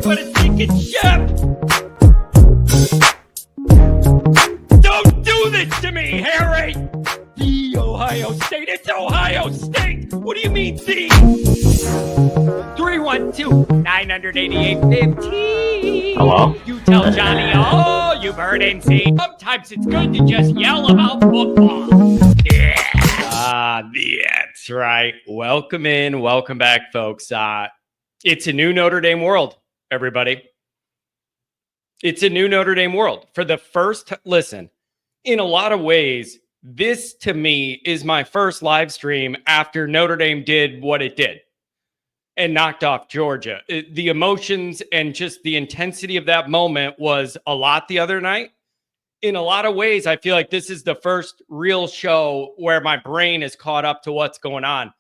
but a sinking ship. Don't do this to me, Harry. The Ohio State. It's Ohio State. What do you mean, the? 312-988-15. Hello? You tell Johnny all you've heard and seen. Sometimes it's good to just yell about football. Yeah. That's right. Welcome in. Welcome back, folks. It's a new Notre Dame world, everybody. It's a new Notre Dame world. For the first, listen, in a lot of ways, this to me is my first live stream after Notre Dame did what it did and knocked off Georgia. The emotions and just the intensity of that moment was a lot the other night. In a lot of ways, I feel like this is the first real show where my brain is caught up to what's going on.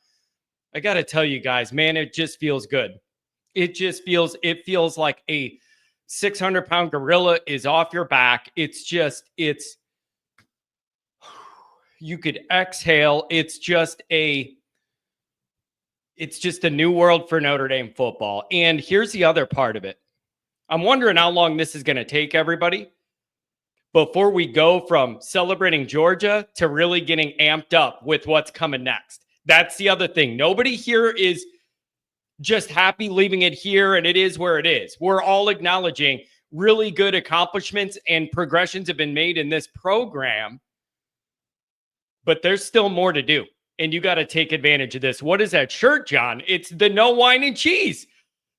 I got to tell you guys, man, it just feels good. It feels like a 600-pound gorilla is off your back. You could exhale. It's just a new world for Notre Dame football. And here's the other part of it. I'm wondering how long this is going to take, everybody, before we go from celebrating Georgia to really getting amped up with what's coming next. That's the other thing. Nobody here is just happy leaving it here, and it is where it is. We're all acknowledging really good accomplishments and progressions have been made in this program, but there's still more to do, and you got to take advantage of this. What is that shirt, John? It's the no wine and cheese.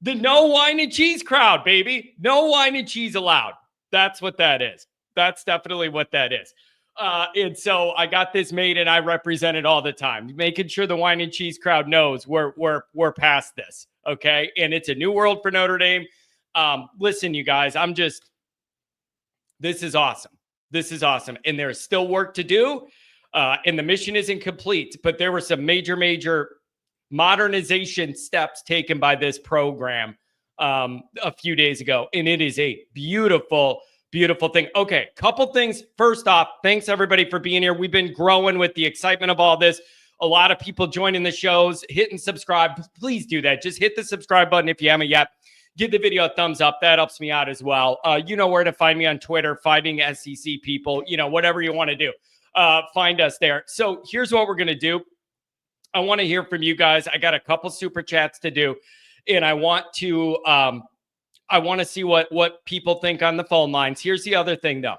The no wine and cheese crowd, baby. No wine and cheese allowed. That's what that is. That's definitely what that is. And so I got this made and I represent it all the time, making sure the wine and cheese crowd knows we're past this. Okay. And it's a new world for Notre Dame. Listen, you guys, this is awesome. This is awesome. And there's still work to do. And the mission isn't complete, but there were some major modernization steps taken by this program a few days ago. And it is a beautiful thing. Okay, couple things. First off, thanks everybody for being here. We've been growing with the excitement of all this. A lot of people joining the shows, hitting subscribe. Please do that. Just hit the subscribe button if you haven't yet. Give the video a thumbs up. That helps me out as well. You know where to find me on Twitter, Fighting SEC People, whatever you want to do. Find us there. So here's what we're going to do. I want to hear from you guys. I got a couple super chats to do, and I want to see what people think on the phone lines. Here's the other thing, though.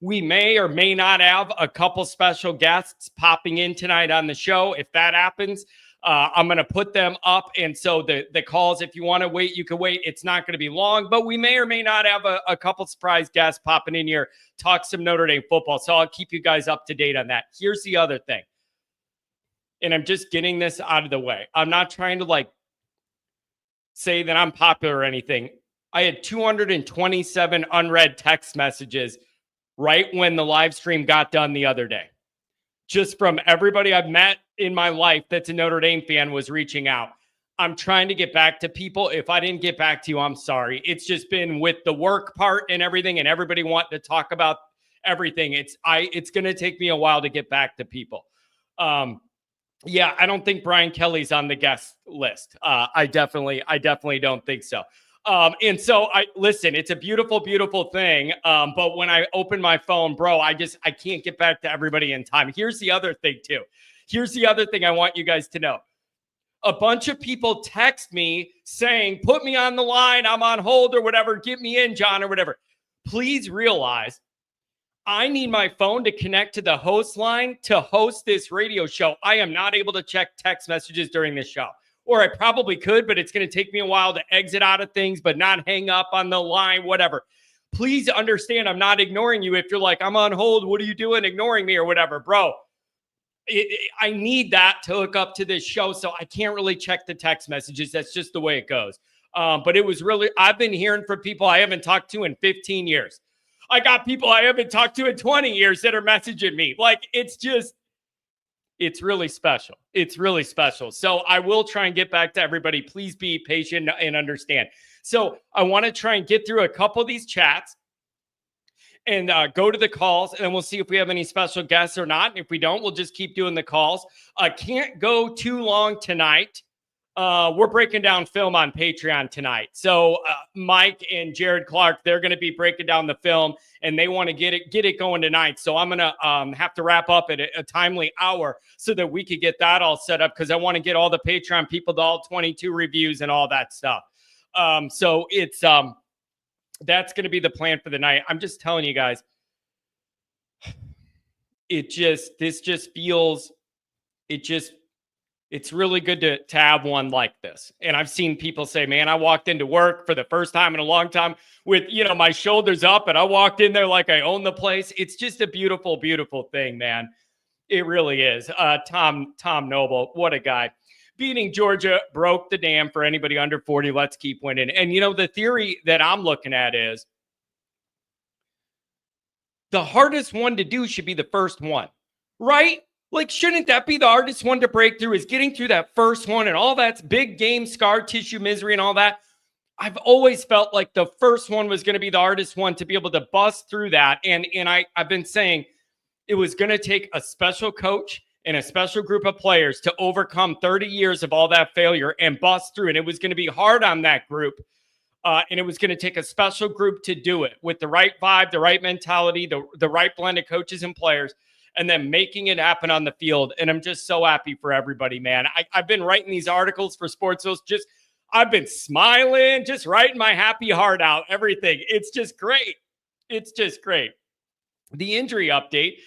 We may or may not have a couple special guests popping in tonight on the show. If that happens, I'm going to put them up. And so the calls, if you want to wait, you can wait. It's not going to be long, but we may or may not have a couple surprise guests popping in here, talk some Notre Dame football. So I'll keep you guys up to date on that. Here's the other thing. And I'm just getting this out of the way. I'm not trying to say that I'm popular or anything. I had 227 unread text messages right when the live stream got done the other day. Just from everybody I've met in my life that's a Notre Dame fan was reaching out. I'm trying to get back to people. If I didn't get back to you, I'm sorry. It's just been with the work part and everything and everybody wanting to talk about everything. It's going to take me a while to get back to people. Yeah, I don't think Brian Kelly's on the guest list. I definitely don't think so. And so listen, it's a beautiful thing. But when I open my phone, bro, I can't get back to everybody in time. Here's the other thing too. Here's the other thing I want you guys to know. A bunch of people text me saying, put me on the line. I'm on hold or whatever. Get me in, John, or whatever. Please realize I need my phone to connect to the host line to host this radio show. I am not able to check text messages during this show. Or I probably could, but it's going to take me a while to exit out of things, but not hang up on the line, whatever. Please understand, I'm not ignoring you. If you're like, I'm on hold, what are you doing ignoring me or whatever? Bro, I need that to hook up to this show, so I can't really check the text messages. That's just the way it goes. But it was really, I've been hearing from people I haven't talked to in 15 years. I got people I haven't talked to in 20 years that are messaging me. It's really special. It's really special. So I will try and get back to everybody. Please be patient and understand. So I want to try and get through a couple of these chats and go to the calls, and we'll see if we have any special guests or not. If we don't, we'll just keep doing the calls. I can't go too long tonight We're breaking down film on Patreon tonight. So Mike and Jared Clark, they're going to be breaking down the film, and they want to get it going tonight. So I'm going to have to wrap up at a timely hour so that we could get that all set up, because I want to get all the Patreon people to all 22 reviews and all that stuff. So it's that's going to be the plan for the night. I'm just telling you guys, it's really good to have one like this. And I've seen people say, man, I walked into work for the first time in a long time with, my shoulders up, and I walked in there like I own the place. It's just a beautiful, beautiful thing, man. It really is. Tom Noble, what a guy. Beating Georgia broke the dam for anybody under 40. Let's keep winning. And, the theory that I'm looking at is the hardest one to do should be the first one, right? Like, shouldn't that be the hardest one to break through, is getting through that first one and all that's big game, scar tissue, misery, and all that? I've always felt like the first one was going to be the hardest one to be able to bust through that. And I've been saying it was going to take a special coach and a special group of players to overcome 30 years of all that failure and bust through. And it was going to be hard on that group. And it was going to take a special group to do it with the right vibe, the right mentality, the right blend of coaches and players, and then making it happen on the field. And I'm just so happy for everybody, man. I've been writing these articles for Sports Illustrated. I've been smiling, just writing my happy heart out, everything. It's just great. It's just great. The injury update,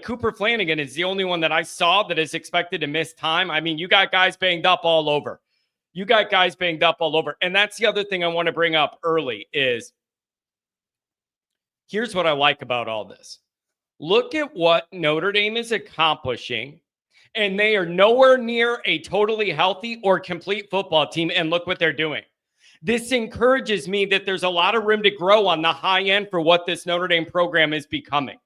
Cooper Flanagan is the only one that I saw that is expected to miss time. I mean, you got guys banged up all over. And that's the other thing I want to bring up early is, here's what I like about all this. Look at what Notre Dame is accomplishing, and they are nowhere near a totally healthy or complete football team, and look what they're doing. This encourages me that there's a lot of room to grow on the high end for what this Notre Dame program is becoming.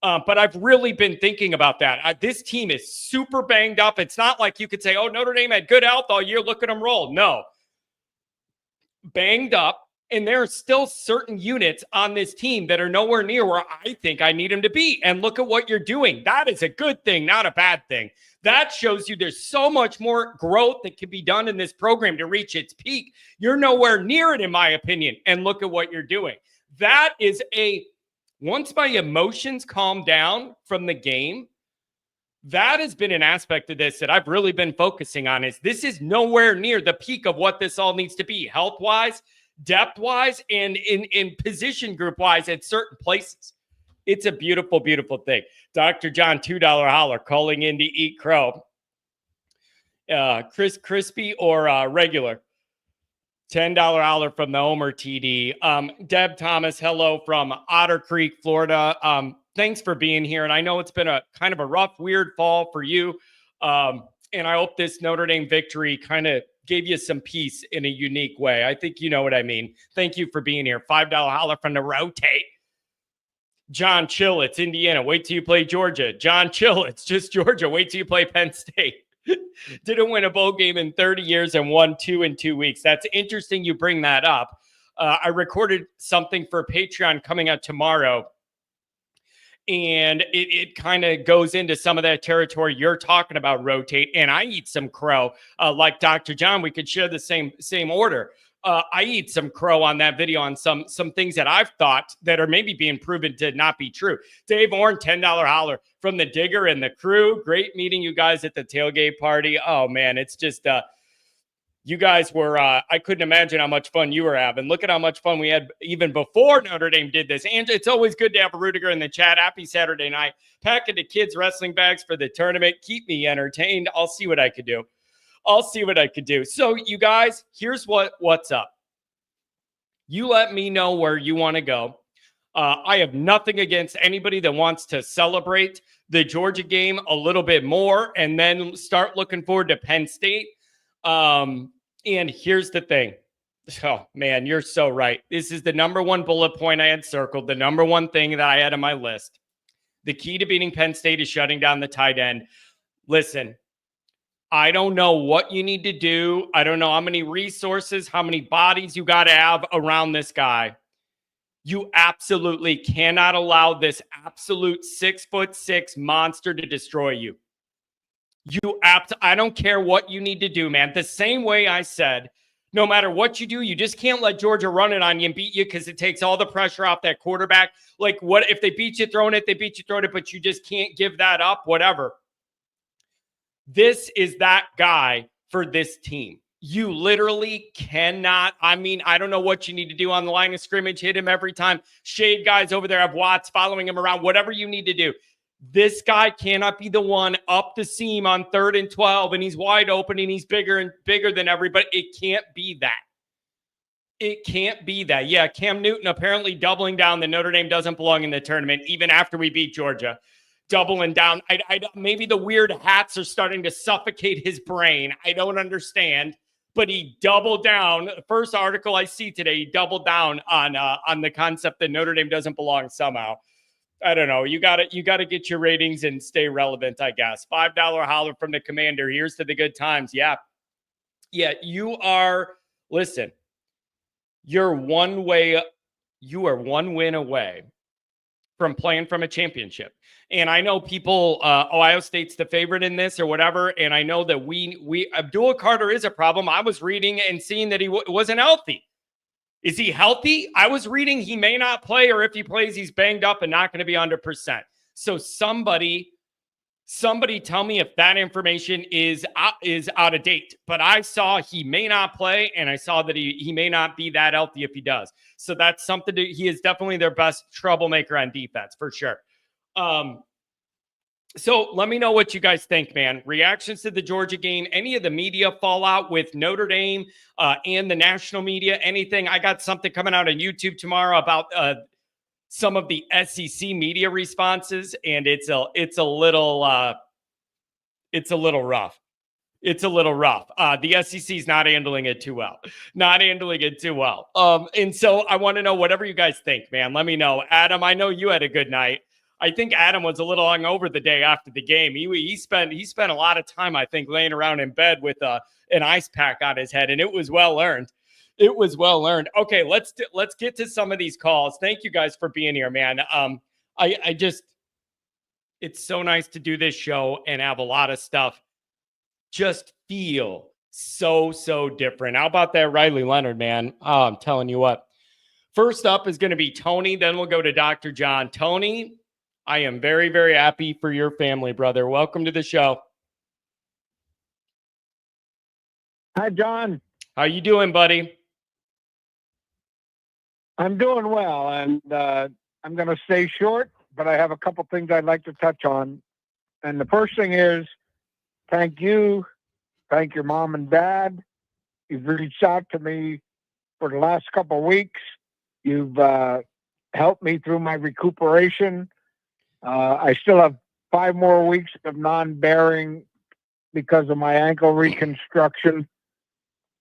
But I've really been thinking about that. This team is super banged up. It's not like you could say, oh, Notre Dame had good health all year, look at them roll. No. Banged up. And there are still certain units on this team that are nowhere near where I think I need them to be. And look at what you're doing. That is a good thing, not a bad thing. That shows you there's so much more growth that can be done in this program to reach its peak. You're nowhere near it, in my opinion. And look at what you're doing. That is once my emotions calm down from the game, that has been an aspect of this that I've really been focusing on, is this is nowhere near the peak of what this all needs to be, health-wise, depth-wise, and in position group-wise at certain places. It's a beautiful, beautiful thing. Dr. John, $2 holler, calling in to eat crow. Crispy or regular? $10 holler from the Homer TD. Deb Thomas, hello from Otter Creek, Florida. Thanks for being here. And I know it's been a kind of a rough, weird fall for you. And I hope this Notre Dame victory kind of gave you some peace in a unique way. I think you know what I mean. Thank you for being here. $5 holler from the Rotate. John Chill, it's Indiana. Wait till you play Georgia. John Chill, it's just Georgia. Wait till you play Penn State. Didn't win a bowl game in 30 years and won 2 in 2 weeks. That's interesting you bring that up. I recorded something for Patreon coming out tomorrow, and it kind of goes into some of that territory you're talking about, Rotate. And I eat some crow. Like Dr. John, we could share the same order. I eat some crow on that video on some things that I've thought that are maybe being proven to not be true. Dave Orn, $10 holler from the Digger and the crew. Great meeting you guys at the tailgate party. Oh, man, it's just you guys were I couldn't imagine how much fun you were having. Look at how much fun we had even before Notre Dame did this. And it's always good to have a Rudiger in the chat. Happy Saturday night. Packing the kids' wrestling bags for the tournament. Keep me entertained. I'll see what I could do. So, you guys, here's what's up. You let me know where you want to go. I have nothing against anybody that wants to celebrate the Georgia game a little bit more and then start looking forward to Penn State. And here's the thing. Oh, man, you're so right. This is the number one bullet point I had circled, the number one thing that I had on my list. The key to beating Penn State is shutting down the tight end. Listen, I don't know what you need to do. I don't know how many resources, how many bodies you got to have around this guy. You absolutely cannot allow this absolute 6'6" monster to destroy you. I don't care what you need to do, man. The same way I said, no matter what you do, you just can't let Georgia run it on you and beat you because it takes all the pressure off that quarterback. Like, what if they beat you throwing it, they beat you throwing it, but you just can't give that up, whatever. This is that guy for this team. You literally cannot. I mean, I don't know what you need to do on the line of scrimmage. Hit him every time. Shade guys over there, have Watts following him around, whatever you need to do. This guy cannot be the one up the seam on 3rd and 12, and he's wide open, and he's bigger and bigger than everybody. It can't be that. It can't be that. Yeah, Cam Newton apparently doubling down that Notre Dame doesn't belong in the tournament, even after we beat Georgia. Doubling down. Maybe the weird hats are starting to suffocate his brain. I don't understand. But he doubled down. The first article I see today, he doubled down on the concept that Notre Dame doesn't belong somehow. I don't know. You got to get your ratings and stay relevant, I guess. $5 holler from the commander. Here's to the good times. Yeah. You are. Listen. You are one win away from playing from a championship. And I know people, Ohio State's the favorite in this or whatever. And I know that we Abdul Carter is a problem. I was reading and seeing that he wasn't healthy. Is he healthy? I was reading he may not play, or if he plays, he's banged up and not going to be 100%. So somebody tell me if that information is out of date. But I saw he may not play, and I saw that he may not be that healthy if he does. So that's something he is definitely their best troublemaker on defense for sure. So let me know what you guys think, man. Reactions to the Georgia game, any of the media fallout with Notre Dame and the national media, anything. I got something coming out on YouTube tomorrow about some of the SEC media responses, and it's a little rough. It's a little rough. The SEC is not handling it too well. And so I want to know whatever you guys think, man. Let me know. Adam, I know you had a good night. I think Adam was a little hungover the day after the game. He spent a lot of time, I think, laying around in bed with an ice pack on his head, and it was well earned. Okay, let's get to some of these calls. Thank you guys for being here, man. It's so nice to do this show and have a lot of stuff just feel so different. How about that Riley Leonard, man? Oh, I'm telling you what. First up is going to be Tony. Then we'll go to Dr. John. Tony, I am very, very happy for your family, brother. Welcome to the show. Hi, John. How you doing, buddy? I'm doing well, and I'm going to stay short, but I have a couple things I'd like to touch on. And the first thing is, thank you. Thank your mom and dad. You've reached out to me for the last couple of weeks. You've helped me through my recuperation. I still have 5 more weeks of non-bearing because of my ankle reconstruction.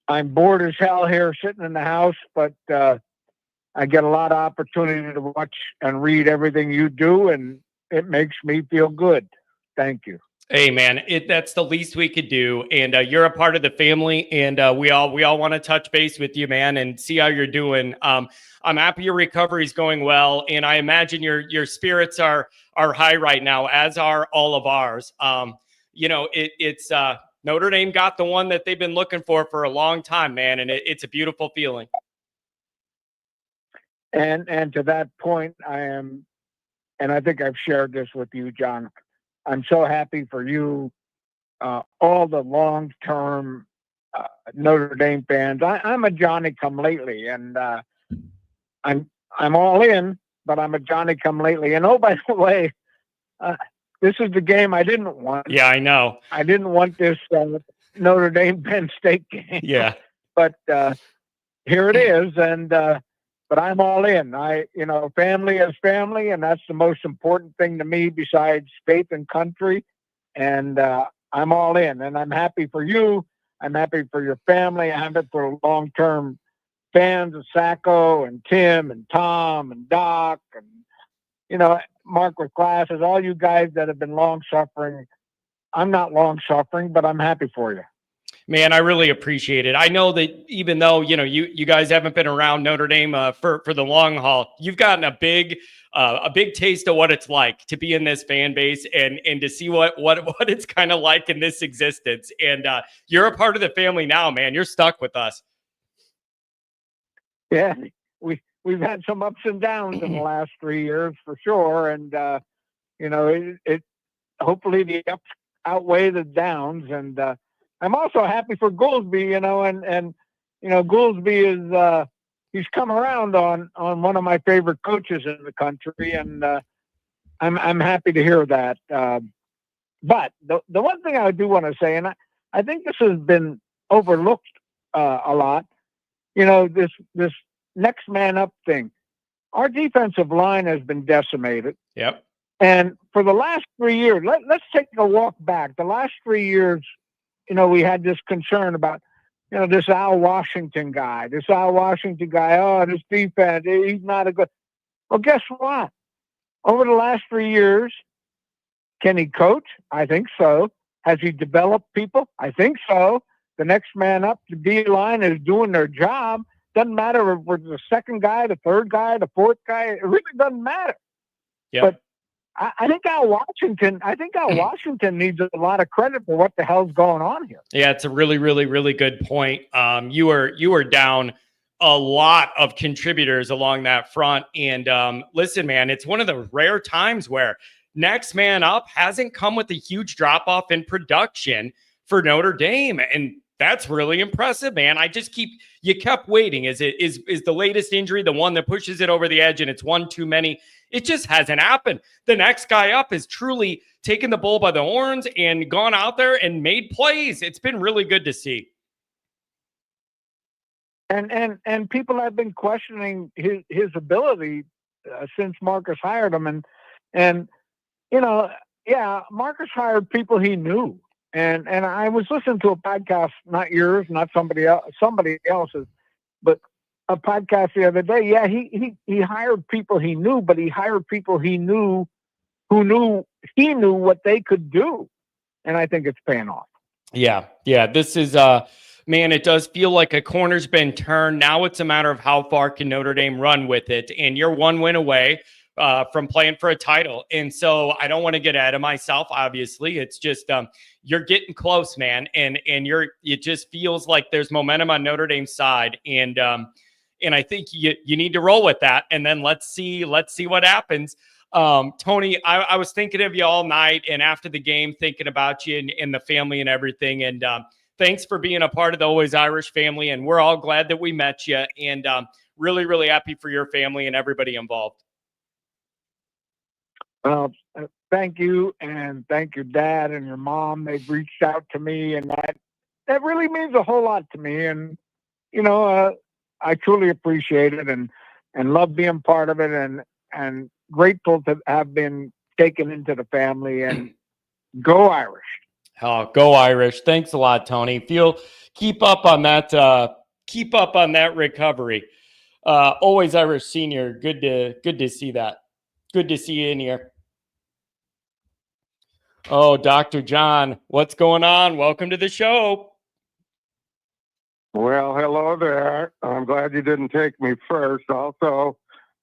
I'm bored as hell here sitting in the house, but I get a lot of opportunity to watch and read everything you do, and it makes me feel good. Thank you. Hey, man, that's the least we could do. And you're a part of the family, and we all want to touch base with you, man, and see how you're doing. I'm happy your recovery is going well, and I imagine your spirits are high right now, as are all of ours. It's Notre Dame got the one that they've been looking for a long time, man, and it's a beautiful feeling. And to that point, and I think I've shared this with you, John, I'm so happy for you, all the long-term Notre Dame fans. I'm a Johnny-come-lately, and I'm all in, but I'm a Johnny-come-lately. And oh, by the way, this is the game I didn't want. Yeah, I know. I didn't want this Notre Dame Penn State game. Yeah, but here it is, and. But I'm all in. Family is family, and that's the most important thing to me besides faith and country. And I'm all in, and I'm happy for you. I'm happy for your family. I'm happy for long-term fans of Sacco and Tim and Tom and Doc and, Mark with glasses, all you guys that have been long-suffering. I'm not long-suffering, but I'm happy for you. Man, I really appreciate it. I know that even though, you guys haven't been around Notre Dame for the long haul, you've gotten a big taste of what it's like to be in this fan base and to see what it's kind of like in this existence. And you're a part of the family now, man. You're stuck with us. Yeah, we've had some ups and downs in the last 3 years for sure. And, it hopefully the ups outweigh the downs. And I'm also happy for Goolsby, and Goolsby is he's come around on one of my favorite coaches in the country, and I'm happy to hear that. But the one thing I do want to say, and I think this has been overlooked a lot, this next man up thing. Our defensive line has been decimated. Yep. And for the last 3 years, let's take a walk back. The last 3 years, we had this concern about, this Al Washington guy. Oh, this defense, he's not a good. Well, guess what? Over the last 3 years, can he coach? I think so. Has he developed people? I think so. The next man up, the D-line is doing their job. Doesn't matter if we're the second guy, the third guy, the fourth guy. It really doesn't matter. Yep. But I think Al Washington needs a lot of credit for what the hell's going on here. Yeah, it's a really, really, really good point. You were down a lot of contributors along that front. And listen, man, it's one of the rare times where next man up hasn't come with a huge drop off in production for Notre Dame. And that's really impressive, man. You kept waiting. Is the latest injury the one that pushes it over the edge and it's one too many? It just hasn't happened. The next guy up has truly taken the bull by the horns and gone out there and made plays. It's been really good to see. And people have been questioning his ability since Marcus hired him. And Marcus hired people he knew. And I was listening to a podcast, not yours, not somebody else's, but a podcast the other day. Yeah, he hired people he knew, but he hired people he knew who knew what they could do. And I think it's paying off. Yeah. This is man, it does feel like a corner's been turned. Now it's a matter of how far can Notre Dame run with it. And you're one win away from playing for a title. And so I don't want to get ahead of myself. Obviously, it's just you're getting close, man. And it just feels like there's momentum on Notre Dame's side. And I think you need to roll with that. And then let's see what happens. Tony, I was thinking of you all night and after the game, thinking about you and the family and everything. And thanks for being a part of the Always Irish family. And we're all glad that we met you, and really, really happy for your family and everybody involved. Thank you. And thank your dad and your mom. They've reached out to me, and that really means a whole lot to me. And, I truly appreciate it and love being part of it, and grateful to have been taken into the family. And go Irish. Oh, go Irish. Thanks a lot, Tony. Keep up on that recovery. Always Irish senior. Good to see that. Good to see you in here. Oh, Dr. John, what's going on? Welcome to the show. Well, hello there. I'm glad you didn't take me first. Also,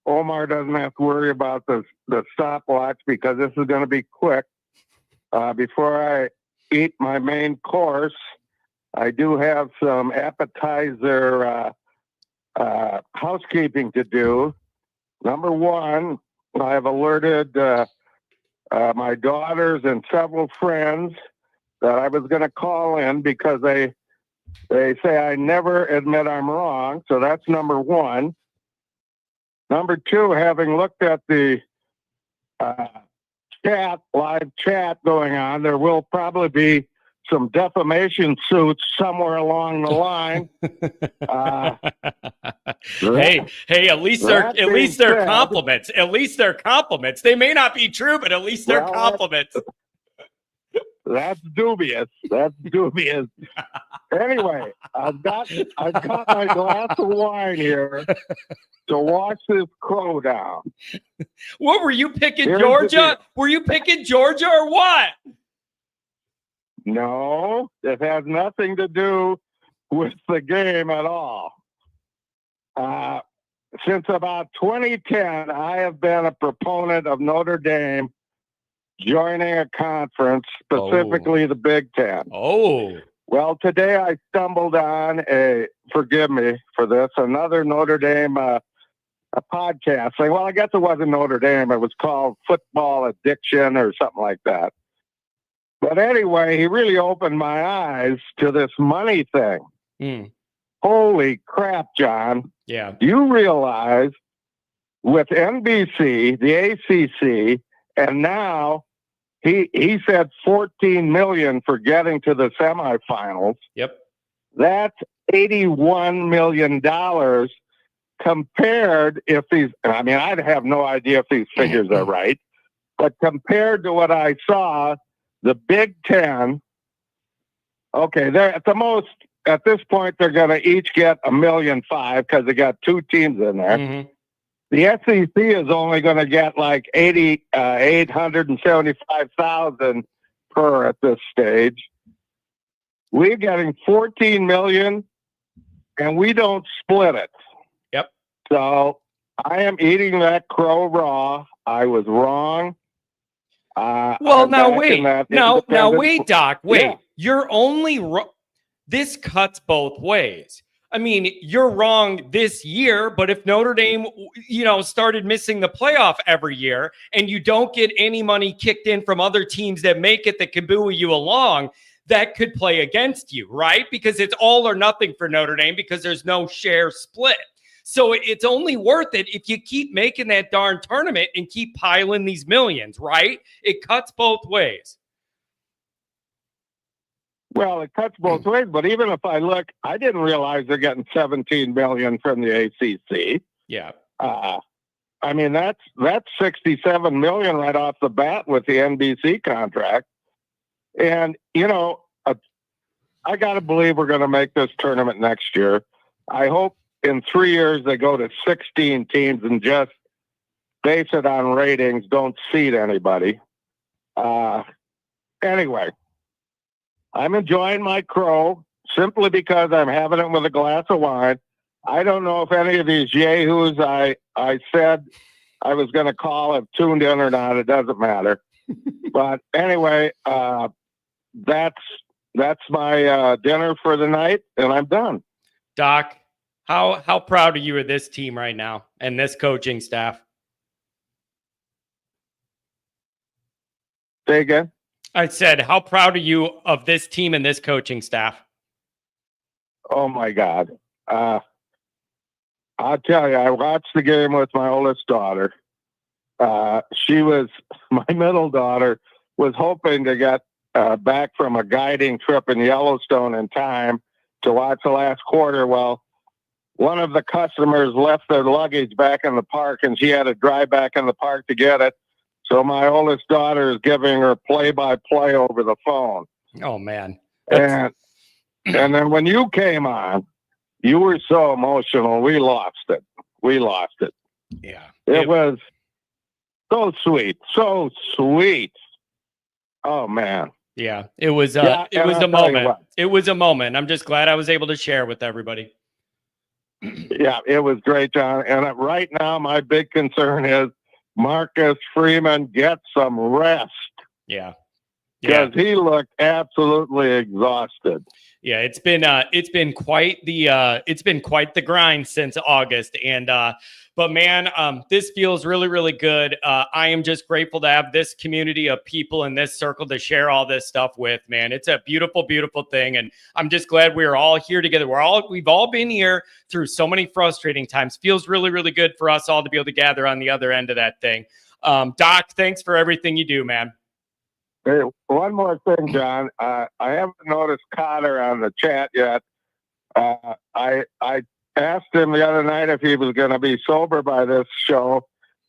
Omar doesn't have to worry about the stopwatch because this is going to be quick. Before I eat my main course, I do have some appetizer housekeeping to do. Number one, I have alerted my daughters and several friends that I was going to call in because they say I never admit I'm wrong. So that's number one. Number two, having looked at the live chat going on, there will probably be some defamation suits somewhere along the line. Hey, at least they're compliments. At least they're compliments. They may not be true, but at least they're compliments. That's dubious. Anyway, I've got my glass of wine here to wash this crow down. What were you picking, Georgia? Were you picking Georgia or what? No, it has nothing to do with the game at all. Since about 2010, I have been a proponent of Notre Dame joining a conference, specifically the Big Ten. Oh. Well, today I stumbled on forgive me for this, another Notre Dame a podcast saying, well, I guess it wasn't Notre Dame. It was called Football Addiction or something like that. But anyway, he really opened my eyes to this money thing. Mm. Holy crap, John. Yeah. Do you realize with NBC, the ACC, and now he said $14 million for getting to the semifinals. Yep. That's $81 million compared if these, I mean, I'd have no idea if these figures are right, but compared to what I saw, the Big Ten, okay, they're at the most, at this point, they're going to each get $1.5 million because they got two teams in there. Mm-hmm. The SEC is only going to get like $875,000 per at this stage. We're getting $14 million, and we don't split it. Yep. So I am eating that crow raw. I was wrong. Well, now wait, Doc, wait. Yeah. You're only this cuts both ways. I mean, you're wrong this year, but if Notre Dame, started missing the playoff every year and you don't get any money kicked in from other teams that make it that can buoy you along, that could play against you, right? Because it's all or nothing for Notre Dame because there's no share split. So it's only worth it if you keep making that darn tournament and keep piling these millions, right? It cuts both ways. Well, it cuts both ways, but even if I look, I didn't realize they're getting $17 million from the ACC. Yeah. I mean, that's $67 million right off the bat with the NBC contract. And, I got to believe we're going to make this tournament next year. I hope in 3 years they go to 16 teams and just base it on ratings, don't seed anybody. Anyway, I'm enjoying my crow simply because I'm having it with a glass of wine. I don't know if any of these yahoos I said I was going to call have tuned in or not. It doesn't matter. But anyway, that's my dinner for the night, and I'm done. Doc, how proud are you of this team right now and this coaching staff? Say again? I said, how proud are you of this team and this coaching staff? Oh, my God. I'll tell you, I watched the game with my oldest daughter. My middle daughter was hoping to get back from a guiding trip in Yellowstone in time to watch the last quarter. Well, one of the customers left their luggage back in the park, and she had to drive back in the park to get it. So my oldest daughter is giving her play-by-play over the phone. Oh, man. And then when you came on, you were so emotional. We lost it. Yeah. It was so sweet. So sweet. Oh, man. Yeah. It was a moment. It was a moment. I'm just glad I was able to share with everybody. Yeah, it was great, John. And right now, my big concern is Marcus Freeman get some rest. Yeah. Because he looked absolutely exhausted. Yeah, it's been quite the grind since August. And but man, this feels really, really good. I am just grateful to have this community of people in this circle to share all this stuff with, man. It's a beautiful, beautiful thing. And I'm just glad we're all here together. We've all been here through so many frustrating times. Feels really, really good for us all to be able to gather on the other end of that thing. Doc, thanks for everything you do, man. Hey, one more thing, John. I haven't noticed Cotter on the chat yet. I asked him the other night if he was going to be sober by this show,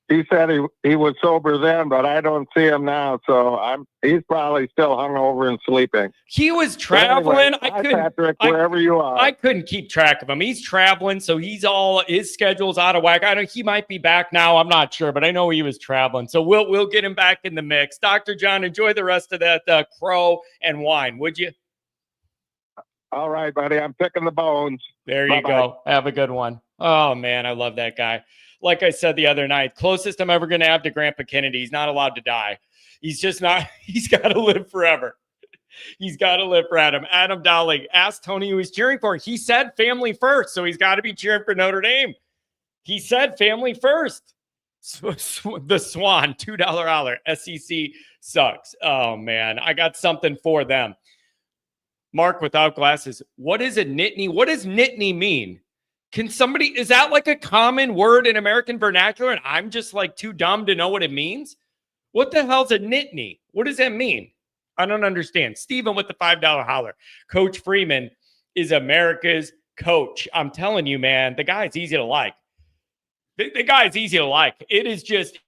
he said he was sober then, but I don't see him now. So he's probably still hungover and sleeping. He was traveling. Anyway, Patrick, wherever you are. I couldn't keep track of him. He's traveling, so his schedule's out of whack. He might be back now. I'm not sure, but I know he was traveling. So we'll get him back in the mix. Dr. John, enjoy the rest of that crow and wine, would you? All right, buddy. I'm picking the bones. There you Bye-bye. go. Have a good one. Oh, man, I love that guy. Like I said the other night, closest I'm ever going to have to Grandpa Kennedy. He's not allowed to die. He's just not. He's got to live forever. He's got to live for Adam. Adam Dowling asked Tony who he's cheering for. He said family first, so he's got to be cheering for Notre Dame. He said family first. The Swan, $2 holler. SEC sucks. Oh, man. I got something for them. Mark without glasses. What is a nitney? What does nitney mean? Is that like a common word in American vernacular and I'm just like too dumb to know what it means? What the hell's a nitney? What does that mean? I don't understand. Steven with the $5 holler. Coach Freeman is America's coach. I'm telling you, man, the guy's easy to like. The guy's easy to like. It is just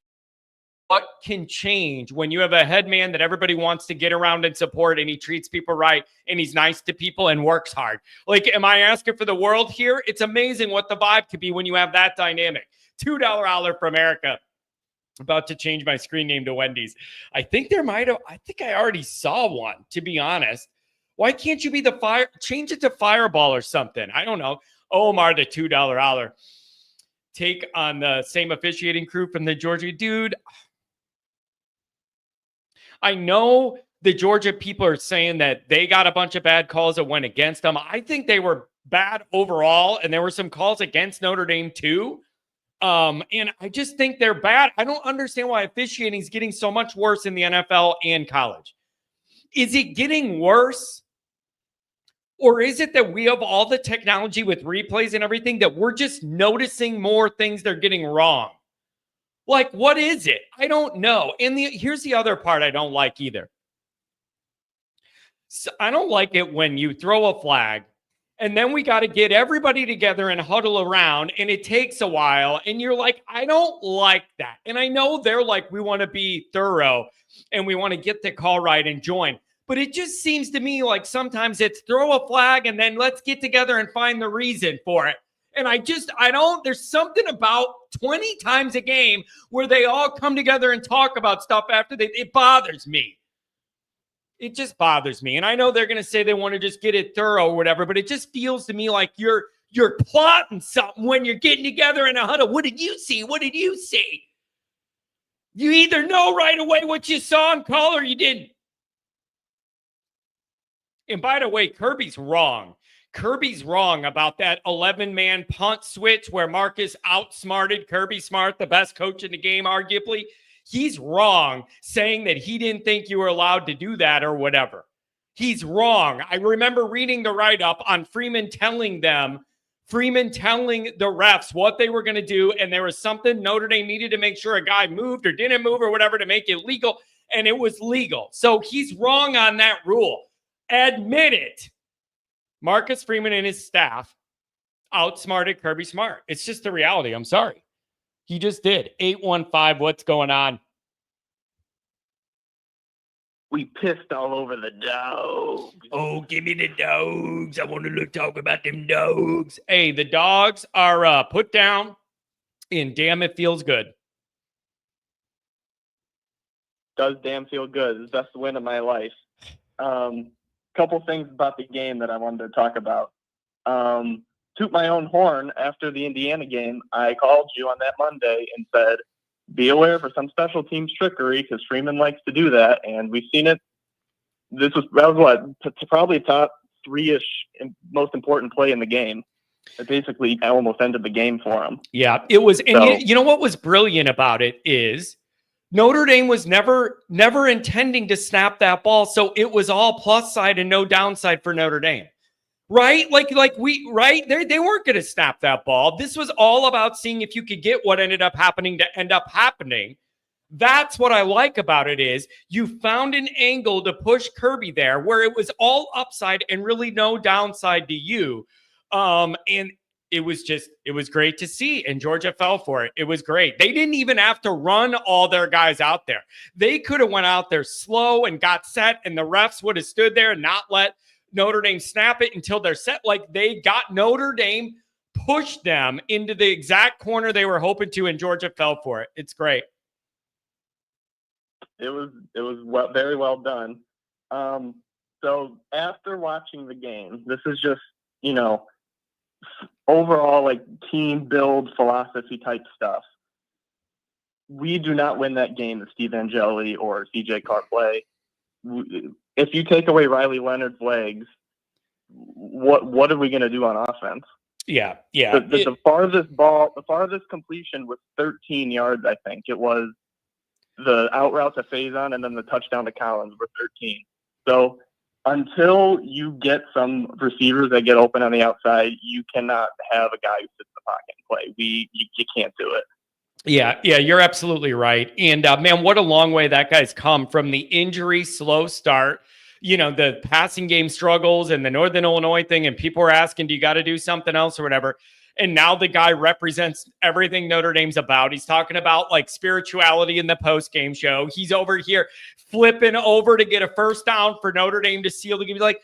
what can change when you have a head man that everybody wants to get around and support and he treats people right and he's nice to people and works hard. Like, am I asking for the world here? It's amazing what the vibe could be when you have that dynamic. $2 holler for America. About to change my screen name to Wendy's. I think I already saw one, to be honest. Why can't you be change it to Fireball or something? I don't know. Omar, the $2 holler. Take on the same officiating crew from the Georgia dude. I know the Georgia people are saying that they got a bunch of bad calls that went against them. I think they were bad overall, and there were some calls against Notre Dame too. And I just think they're bad. I don't understand why officiating is getting so much worse in the NFL and college. Is it getting worse? Or is it that we have all the technology with replays and everything that we're just noticing more things they're getting wrong? Like, what is it? I don't know. And here's the other part I don't like either. So I don't like it when you throw a flag and then we got to get everybody together and huddle around and it takes a while. And you're like, I don't like that. And I know they're like, we want to be thorough and we want to get the call right and join. But it just seems to me like sometimes it's throw a flag and then let's get together and find the reason for it. And there's something about 20 times a game where they all come together and talk about stuff after it bothers me. It just bothers me. And I know they're going to say they want to just get it thorough or whatever, but it just feels to me like you're plotting something when you're getting together in a huddle. What did you see? What did you see? You either know right away what you saw and call or you didn't. And by the way, Kirby's wrong. Kirby's wrong about that 11-man punt switch where Marcus outsmarted Kirby Smart, the best coach in the game, arguably. He's wrong saying that he didn't think you were allowed to do that or whatever. He's wrong. I remember reading the write-up on Freeman telling the refs what they were going to do, and there was something Notre Dame needed to make sure a guy moved or didn't move or whatever to make it legal, and it was legal. So he's wrong on that rule. Admit it. Marcus Freeman and his staff outsmarted Kirby Smart. It's just the reality. I'm sorry. He just did. 815, what's going on? We pissed all over the dogs. Oh, give me the dogs. I want to talk about them dogs. Hey, the dogs are put down, and damn, it feels good. Does damn feel good. It's the best win of my life. Couple things about the game that I wanted to talk about. Toot my own horn, after the Indiana game, I called you on that Monday and said, be aware for some special teams trickery because Freeman likes to do that, and we've seen it. That was probably top three-ish most important play in the game. It basically almost ended the game for him. Yeah, it was. And you know what was brilliant about it is Notre Dame was never intending to snap that ball, so it was all plus side and no downside for Notre Dame. Right? They weren't going to snap that ball. This was all about seeing if you could get what ended up happening to end up happening. That's what I like about it is you found an angle to push Kirby there where it was all upside and really no downside to you. And it was great to see. And Georgia fell for it. It was great. They didn't even have to run all their guys out there. They could have went out there slow and got set, and the refs would have stood there and not let Notre Dame snap it until they're set. Like, they got Notre Dame, pushed them into the exact corner they were hoping to, and Georgia fell for it. It's great. It was very well done. So after watching the game, this is just, overall like team build philosophy type stuff. We do not win that game with Steve Angeli or CJ Carplay. If you take away Riley Leonard's legs, what are we going to do on offense? Yeah. The farthest completion was 13 yards, I think. It was the out route to Faison and then the touchdown to Collins were 13. So until you get some receivers that get open on the outside, you cannot have a guy who sits in the pocket and play. You can't do it. Yeah, you're absolutely right. And man, what a long way that guy's come from the injury, slow start, the passing game struggles and the Northern Illinois thing. And people were asking, do you got to do something else or whatever? And now the guy represents everything Notre Dame's about. He's talking about like spirituality in the post-game show. He's over here flipping over to get a first down for Notre Dame to seal the game. He's like,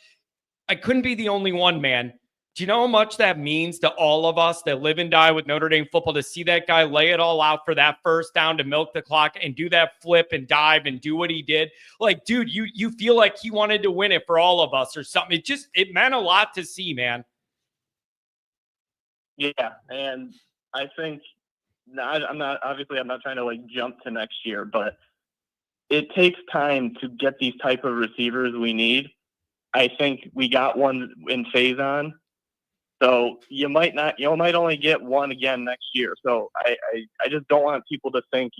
I couldn't be the only one, man. Do you know how much that means to all of us that live and die with Notre Dame football, to see that guy lay it all out for that first down to milk the clock and do that flip and dive and do what he did? Like, dude, you feel like he wanted to win it for all of us or something. It meant a lot to see, man. Yeah, and I think I'm not trying to like jump to next year, but it takes time to get these type of receivers we need. I think we got one in Faison, so you might only get one again next year. So I just don't want people to think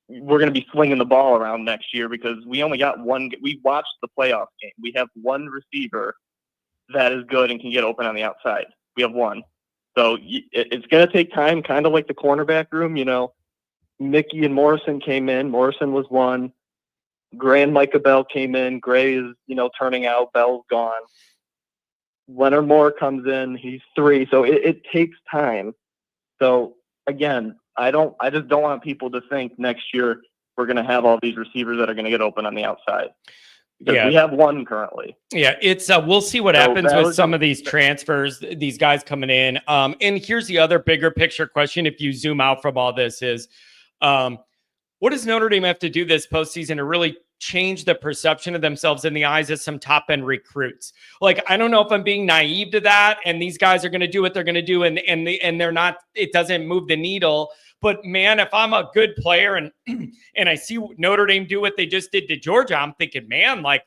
we're going to be slinging the ball around next year, because we only got one. We watched the playoff game. We have one receiver that is good and can get open on the outside. We have one. So it's going to take time, kind of like the cornerback room. Mickey and Morrison came in. Morrison was one. Gray and Micah Bell came in. Gray is, turning out. Bell's gone. Leonard Moore comes in. He's 3. So it takes time. So, again, I just don't want people to think next year we're going to have all these receivers that are going to get open on the outside. Because we have one currently. Yeah, it's we'll see what happens with some of these transfers, these guys coming in. And here's the other bigger picture question, if you zoom out from all this, is what does Notre Dame have to do this postseason to really change the perception of themselves in the eyes of some top-end recruits? Like, I don't know if I'm being naive to that, and these guys are going to do what they're going to do, and they're not, it doesn't move the needle. But man, if I'm a good player and I see Notre Dame do what they just did to Georgia, I'm thinking, man, like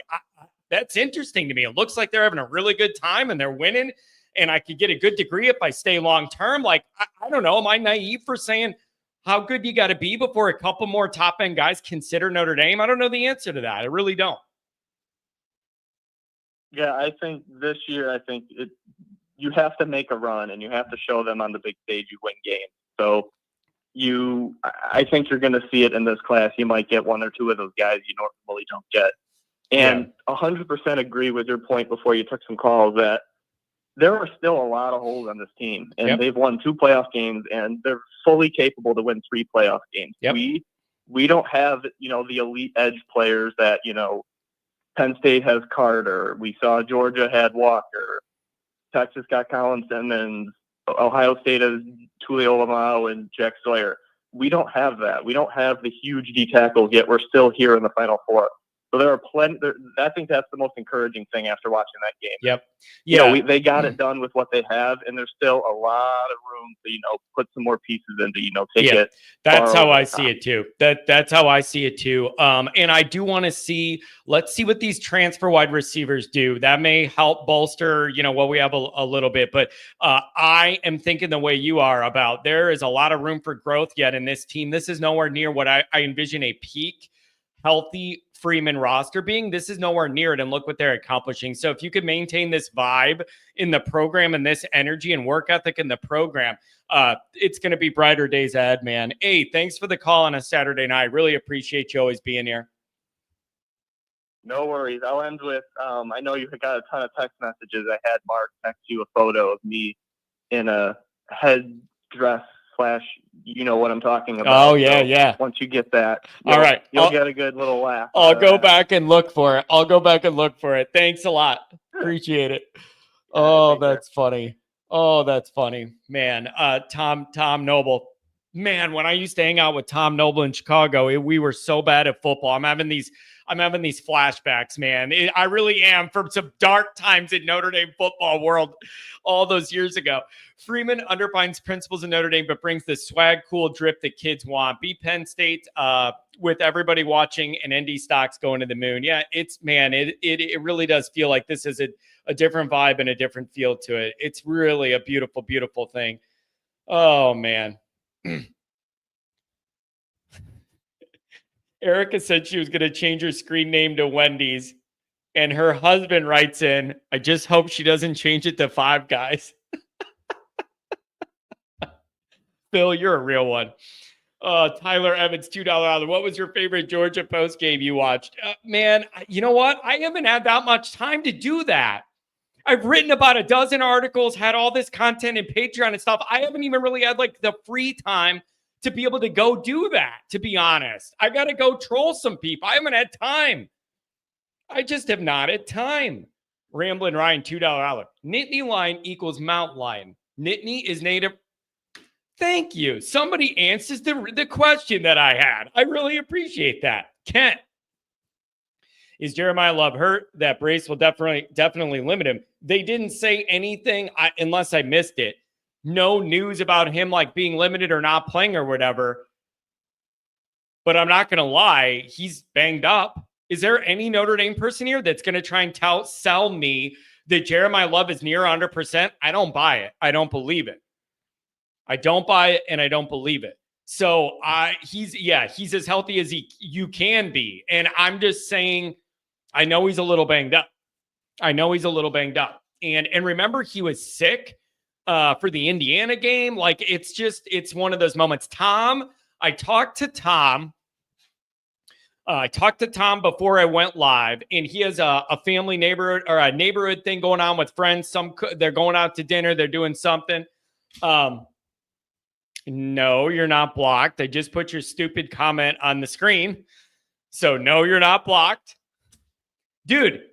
that's interesting to me. It looks like they're having a really good time and they're winning, and I could get a good degree if I stay long term. Like, I don't know. Am I naive for saying how good you got to be before a couple more top end guys consider Notre Dame? I don't know the answer to that. I really don't. Yeah, I think this year, you have to make a run and you have to show them on the big stage you win games. So I think you're going to see it in this class. You might get one or two of those guys you normally don't get. And 100% agree with your point before you took some calls that there are still a lot of holes on this team. And they've won 2 playoff games, and they're fully capable to win 3 playoff games. Yep. We don't have, the elite edge players that, Penn State has Carter. We saw Georgia had Walker. Texas got Collins Simmons. Ohio State has Tulio Lamau and Jack Sawyer. We don't have that. We don't have the huge D tackles yet. We're still here in the Final Four. So there are plenty. I think that's the most encouraging thing after watching that game. Yep. Yeah. They got it done with what they have, and there's still a lot of room to put some more pieces into take it. That's how I see it too. That's how I see it too. And I do want to see. Let's see what these transfer wide receivers do. That may help bolster what we have a little bit. But I am thinking the way you are about. There is a lot of room for growth yet in this team. This is nowhere near what I envision a peak healthy Freeman roster being. This is nowhere near it, and look what they're accomplishing. So if you could maintain this vibe in the program and this energy and work ethic in the program, it's going to be brighter days ahead, man. Hey, thanks for the call on a Saturday night. Really appreciate you always being here. No worries. I'll end with, I know you got a ton of text messages. I had Mark text you a photo of me in a headdress / you know what I'm talking about. Oh, yeah, so yeah. Once you get that, All right. You'll get a good little laugh. I'll go back and look for it. Thanks a lot. Appreciate it. Oh, that's funny. Oh, that's funny. Man, Tom Noble. Man, when I used to hang out with Tom Noble in Chicago, we were so bad at football. I'm having these flashbacks, man. I really am, from some dark times in Notre Dame football world all those years ago. Freeman undermines principles in Notre Dame, but brings the swag, cool drip that kids want. Beat Penn State with everybody watching and ND stocks going to the moon. Yeah, it really does feel like this is a different vibe and a different feel to it. It's really a beautiful, beautiful thing. Oh, man. Erica said she was going to change her screen name to Wendy's, and her husband writes in, I just hope she doesn't change it to Five Guys. Phil, you're a real one. Tyler Evans, $2. What was your favorite Georgia Post game you watched? Man, you know what? I haven't had that much time to do that. I've written about a dozen articles, had all this content in Patreon and stuff. I haven't even really had like the free time to be able to go do that, to be honest. I got to go troll some people. I haven't had time. I just have not had time. Ramblin' Ryan, $2. Nittany Lion equals Mount Lion. Nittany is native. Thank you. Somebody answers the question that I had. I really appreciate that. Kent. Is Jeremiah Love hurt? That brace will definitely limit him. They didn't say anything unless I missed it. No news about him like being limited or not playing or whatever. But I'm not going to lie. He's banged up. Is there any Notre Dame person here that's going to try and sell me that Jeremiah Love is near 100%? I don't buy it. I don't believe it. I don't buy it, and I don't believe it. So he's as healthy as you can be. And I'm just saying, I know he's a little banged up. And remember, he was sick for the Indiana game. Like, it's one of those moments. I talked to Tom before I went live, and he has a family neighborhood or a neighborhood thing going on with friends. They're going out to dinner. They're doing something. No, you're not blocked. I just put your stupid comment on the screen. So no, you're not blocked. Dude,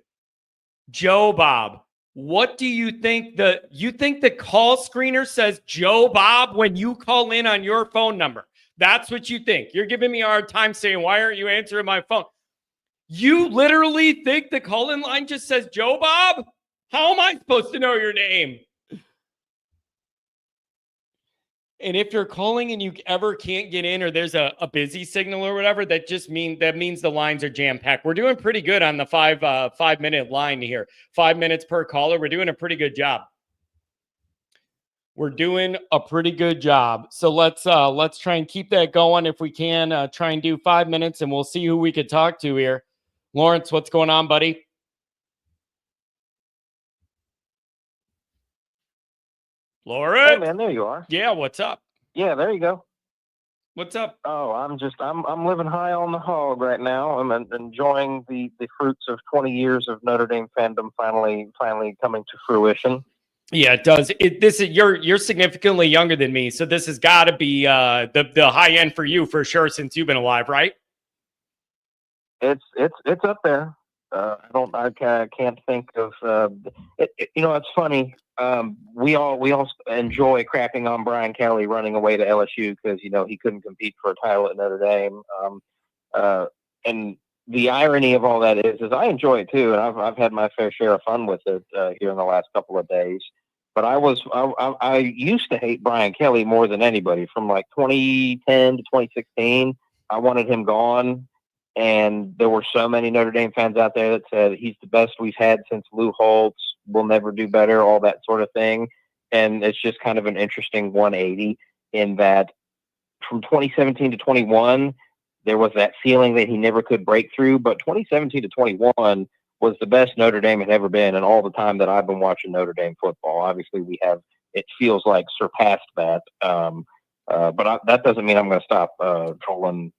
Joe Bob, what do you think the call screener says Joe Bob when you call in on your phone number? That's what you think. You're giving me a hard time saying, why aren't you answering my phone? You literally think the call-in line just says Joe Bob? How am I supposed to know your name? And if you're calling and you ever can't get in, or there's a busy signal or whatever, that means the lines are jam-packed. We're doing pretty good on the 5-minute line here. 5 minutes per caller. We're doing a pretty good job. So let's try and keep that going if we can. Try and do 5 minutes, and we'll see who we could talk to here. Lawrence, what's going on, buddy? Lawrence? Hey man, there you are. Yeah, what's up? Yeah, there you go. What's up? Oh, I'm living high on the hog right now. I'm enjoying the fruits of 20 years of Notre Dame fandom finally coming to fruition. Yeah, it does. You're significantly younger than me, so this has got to be the high end for you for sure since you've been alive, right? It's up there. I can't think of it. It's funny. We all enjoy crapping on Brian Kelly running away to LSU because he couldn't compete for a title at Notre Dame. And the irony of all that is I enjoy it too, and I've had my fair share of fun with it here in the last couple of days. But I used to hate Brian Kelly more than anybody from like 2010 to 2016. I wanted him gone. And there were so many Notre Dame fans out there that said he's the best we've had since Lou Holtz. We'll never do better, all that sort of thing. And it's just kind of an interesting 180 in that from 2017 to 21, there was that feeling that he never could break through. But 2017 to 21 was the best Notre Dame had ever been. And all the time that I've been watching Notre Dame football, obviously it feels like surpassed that. But that doesn't mean I'm going to stop trolling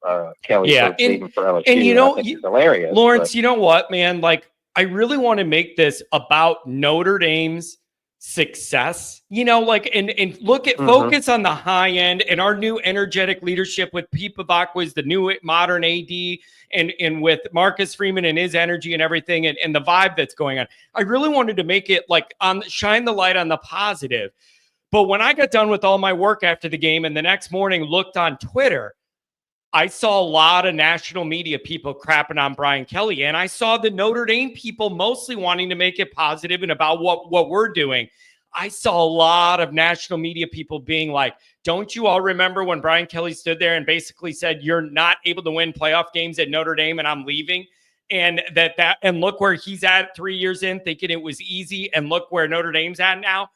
Kelly Yeah, for leaving for LSU. and I think it's hilarious. Lawrence, you know what, man? Like, I really want to make this about Notre Dame's success, and look at focus on the high end and our new energetic leadership with Pete Pavakwa is the new modern AD and with Marcus Freeman and his energy and everything and the vibe that's going on. I really wanted to make it like shine the light on the positive. But when I got done with all my work after the game and the next morning looked on Twitter, I saw a lot of national media people crapping on Brian Kelly. And I saw the Notre Dame people mostly wanting to make it positive and about what we're doing. I saw a lot of national media people being like, don't you all remember when Brian Kelly stood there and basically said, you're not able to win playoff games at Notre Dame and I'm leaving? And and look where he's at 3 years in, thinking it was easy. And look where Notre Dame's at now.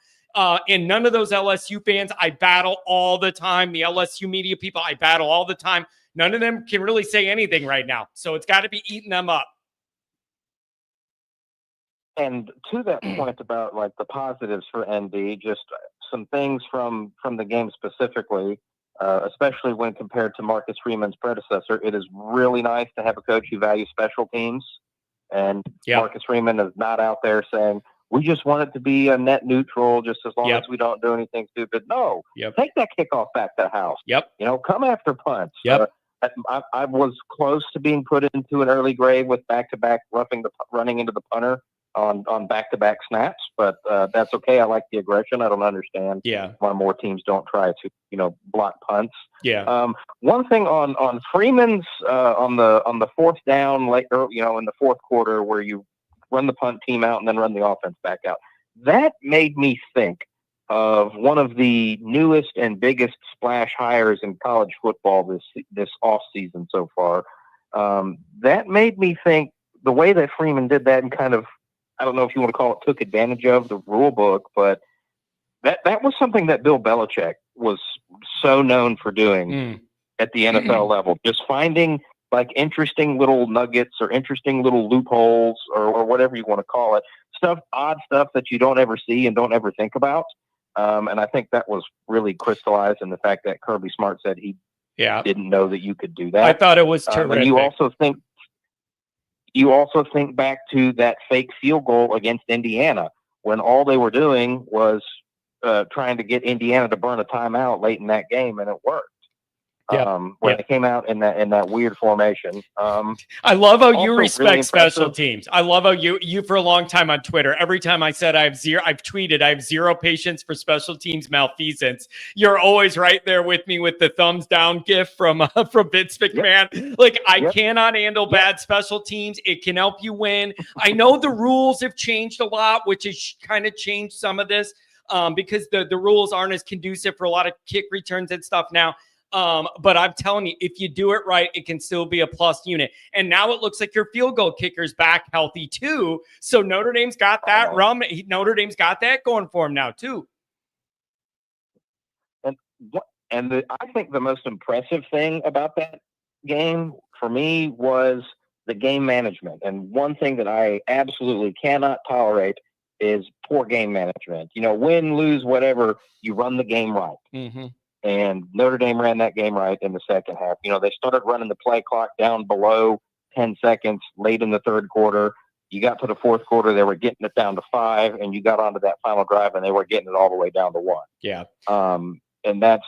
And none of those LSU fans, I battle all the time. The LSU media people, I battle all the time. None of them can really say anything right now. So it's got to be eating them up. And to that point about like the positives for ND, just some things from the game specifically, especially when compared to Marcus Freeman's predecessor, it is really nice to have a coach who values special teams. And Marcus Freeman is not out there saying, we just want it to be a net neutral just as long as we don't do anything stupid. No, take that kickoff back to the house. Come after punts. I was close to being put into an early grave with back-to-back running into the punter on back-to-back snaps, but that's okay. I like the aggression. I don't understand why more teams don't try to, block punts. One thing on Freeman's on the fourth down, in the fourth quarter where you run the punt team out and then run the offense back out. That made me think of one of the newest and biggest splash hires in college football this off season so far. That made me think the way that Freeman did that and kind of, I don't know if you want to call it took advantage of the rule book, but that was something that Bill Belichick was so known for doing at the NFL level, just finding like interesting little nuggets or interesting little loopholes or whatever you want to call it, odd stuff that you don't ever see and don't ever think about. And I think that was really crystallized in the fact that Kirby Smart said he didn't know that you could do that. I thought it was terrific. And you also think back to that fake field goal against Indiana when all they were doing was trying to get Indiana to burn a timeout late in that game, and it worked. When they came out in that weird formation. I love how you respect really special teams. I love how you for a long time on Twitter, every time I said I've tweeted, I have zero patience for special teams malfeasance. You're always right there with me with the thumbs down gif from Vince McMahon. Like I cannot handle bad special teams. It can help you win. I know the rules have changed a lot, which has kind of changed some of this because the rules aren't as conducive for a lot of kick returns and stuff now. But I'm telling you, if you do it right, it can still be a plus unit. And now it looks like your field goal kicker's back healthy too. So Notre Dame's got that Notre Dame's got that going for him now too. And I think the most impressive thing about that game for me was the game management. And one thing that I absolutely cannot tolerate is poor game management. Win, lose, whatever, you run the game right. Mm-hmm. And Notre Dame ran that game right in the second half. They started running the play clock down below 10 seconds late in the third quarter. You got to the fourth quarter, they were getting it down to 5, and you got onto that final drive, and they were getting it all the way down to 1. Yeah. And that's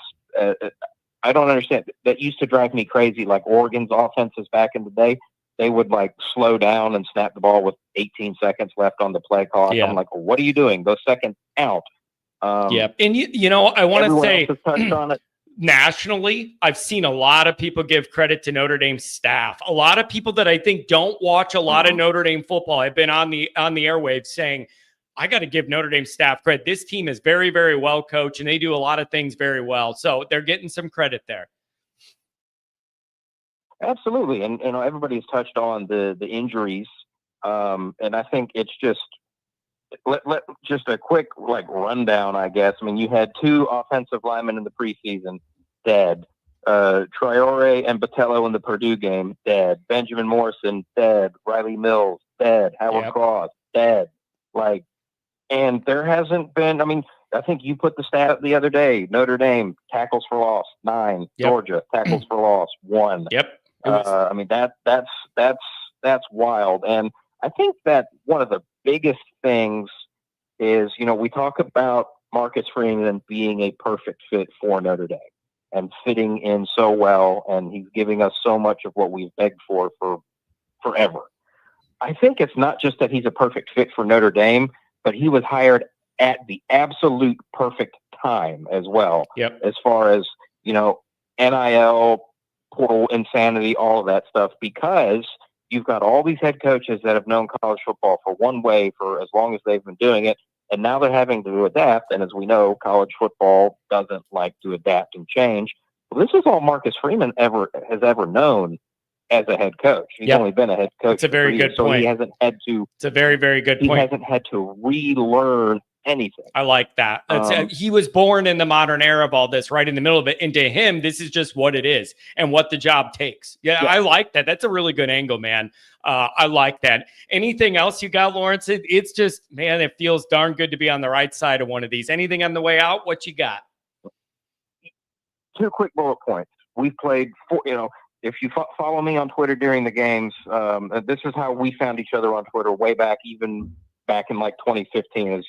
I don't understand. That used to drive me crazy. Like Oregon's offenses back in the day, they would like slow down and snap the ball with 18 seconds left on the play clock. I'm like, well, what are you doing? Those seconds count. And I want to say touched on it. Nationally, I've seen a lot of people give credit to Notre Dame staff. A lot of people that I think don't watch a lot of Notre Dame football have been on the airwaves saying, I got to give Notre Dame staff credit. This team is very, very well coached, and they do a lot of things very well. So they're getting some credit there. Absolutely. And everybody's touched on the injuries. And I think it's just just a quick rundown, I guess. I mean, you had 2 offensive linemen in the preseason dead. Traore and Botello in the Purdue game dead. Benjamin Morrison dead. Riley Mills dead. Howard Cross dead. And there hasn't been. I mean, I think you put the stat the other day. Notre Dame tackles for loss 9. Yep. Georgia tackles for loss 1. Yep. I mean that's wild. And I think that one of the biggest things is, we talk about Marcus Freeman being a perfect fit for Notre Dame and fitting in so well, and he's giving us so much of what we've begged for forever. I think it's not just that he's a perfect fit for Notre Dame, but he was hired at the absolute perfect time as well. Yep. As far as, NIL, portal insanity, all of that stuff, because you've got all these head coaches that have known college football for one way for as long as they've been doing it, and now they're having to adapt. And as we know, college football doesn't like to adapt and change. Well, this is all Marcus Freeman has ever known as a head coach. He's only been a head coach. It's a very good point. So he hasn't had to. It's a very, very good point. He hasn't had to relearn anything. I like that. He was born in the modern era of all this, right in the middle of it. And to him, this is just what it is and what the job takes. Yeah. I like that. That's a really good angle, man. I like that. Anything else you got, Lawrence? It's just, man, it feels darn good to be on the right side of one of these. Anything on the way out? What you got? 2 quick bullet points. We've played 4, if you follow me on Twitter during the games, this is how we found each other on Twitter way back, even back in like 2015, is,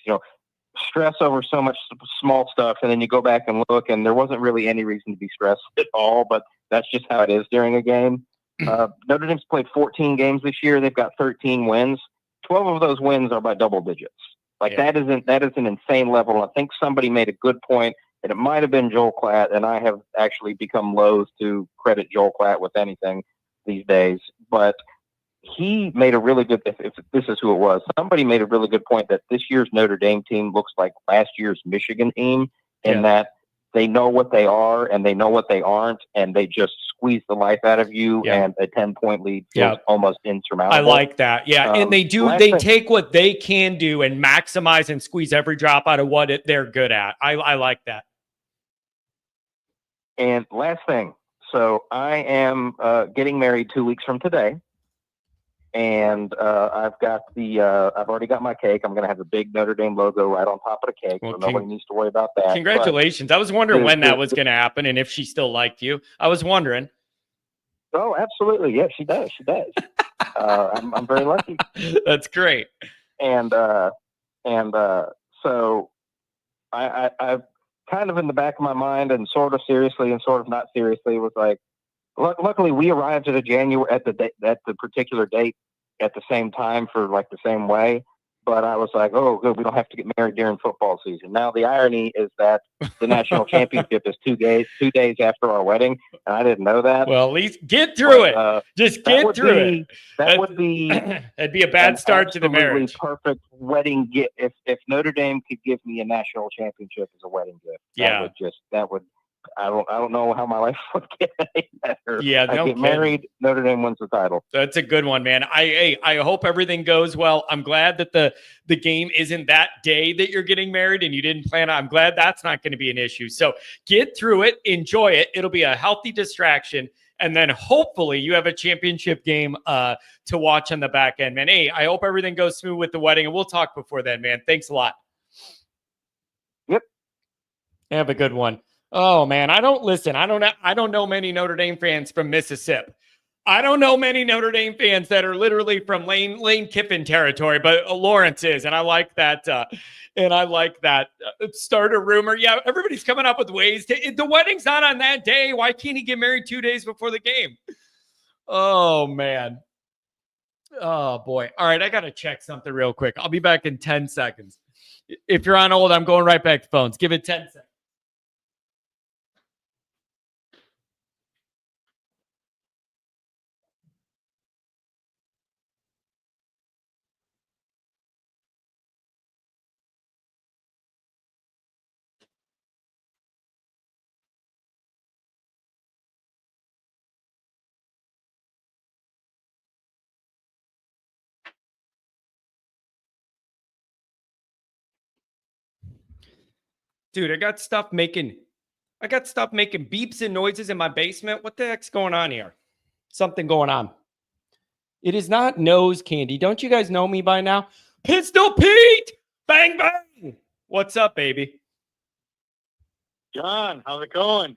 stress over so much small stuff. And then you go back and look, and there wasn't really any reason to be stressed at all, but that's just how it is during a game. Notre Dame's played 14 games this year. They've got 13 wins. 12 of those wins are by double digits. That is an insane level. And I think somebody made a good point, and it might have been Joel Klatt, and I have actually become loath to credit Joel Klatt with anything these days. But he made a really good, if this is who it was, somebody made a really good point that this year's Notre Dame team looks like last year's Michigan team in that they know what they are and they know what they aren't, and they just squeeze the life out of you, and a 10-point lead feels almost insurmountable. I like that. Yeah. And they take what they can do and maximize and squeeze every drop out of what they're good at. I like that. And last thing. So I am getting married 2 weeks from today. And I've already got my cake. I'm going to have the big Notre Dame logo right on top of the cake. So nobody needs to worry about that. Congratulations. I was wondering when that was going to happen and if she still liked you. I was wondering. Oh, absolutely. Yeah, she does. She does. I'm very lucky. That's great. And so I've kind of in the back of my mind, and sort of seriously and sort of not seriously, was like, luckily we arrived at the particular date at the same time for like the same way. But I was like, oh, good, we don't have to get married during football season. Now the irony is that the national championship is 2 days after our wedding, and I didn't know that. Well, at least get through it. Just get through it. That would be it'd be a bad start to the marriage. Perfect wedding gift. If Notre Dame could give me a national championship as a wedding gift, that would. I don't know how my life would get any better. Yeah, I get married, Notre Dame wins the title. That's a good one, man. I hope everything goes well. I'm glad that the game isn't that day that you're getting married and you didn't plan on. I'm glad that's not going to be an issue. So get through it, enjoy it. It'll be a healthy distraction. And then hopefully you have a championship game to watch on the back end, man. Hey, I hope everything goes smooth with the wedding, and we'll talk before then, man. Thanks a lot. Yep. Have a good one. Oh man, I don't know many Notre Dame fans from Mississippi. I don't know many Notre Dame fans that are literally from Lane Kiffin territory, but Lawrence is, and I like that. Start a rumor. Yeah, everybody's coming up with ways to. The wedding's not on that day. Why can't he get married 2 days before the game? Oh man. Oh boy. All right, I gotta check something real quick. I'll be back in 10 seconds. If you're on hold, I'm going right back to phones. Give it 10 seconds. Dude, I got stuff making beeps and noises in my basement. What the heck's going on here? Something going on. It is not nose candy. Don't you guys know me by now? Pistol Pete! Bang, bang! What's up, baby? John, how's it going?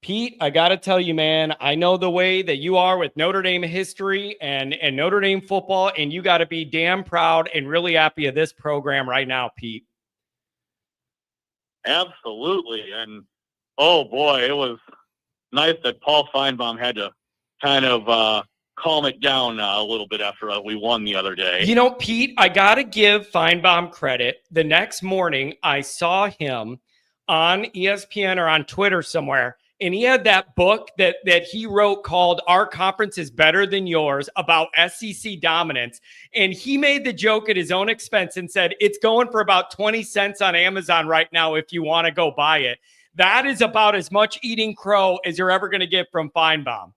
Pete, I got to tell you, man, I know the way that you are with Notre Dame history and Notre Dame football, and you got to be damn proud and really happy of this program right now, Pete. Absolutely. And, oh, boy, it was nice that Paul Feinbaum had to kind of calm it down a little bit after we won the other day. You know, Pete, I got to give Feinbaum credit. The next morning, I saw him on ESPN or on Twitter somewhere, and he had that book that he wrote called Our Conference is Better Than Yours about SEC dominance. And he made the joke at his own expense and said, it's going for about 20 cents on Amazon right now if you want to go buy it. That is about as much eating crow as you're ever going to get from Feinbaum.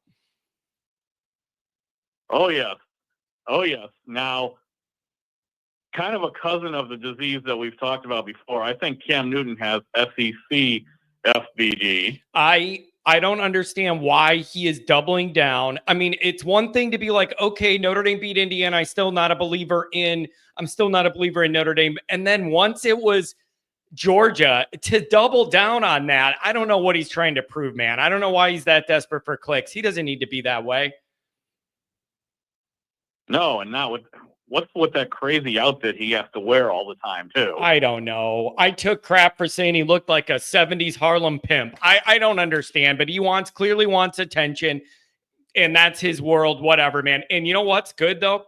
Oh, yes. Oh, yes. Now, kind of a cousin of the disease that we've talked about before, I think Cam Newton has SEC FBD. I don't understand why he is doubling down. I mean, it's one thing to be like, okay, Notre Dame beat Indiana. I'm still not a believer in Notre Dame. And then once it was Georgia, to double down on that, I don't know what he's trying to prove, man. I don't know why he's that desperate for clicks. He doesn't need to be that way. No, and now what's with that crazy outfit he has to wear all the time, too? I don't know. I took crap for saying he looked like a 70s Harlem pimp. I don't understand, but he clearly wants attention, and that's his world, whatever, man. And you know what's good, though?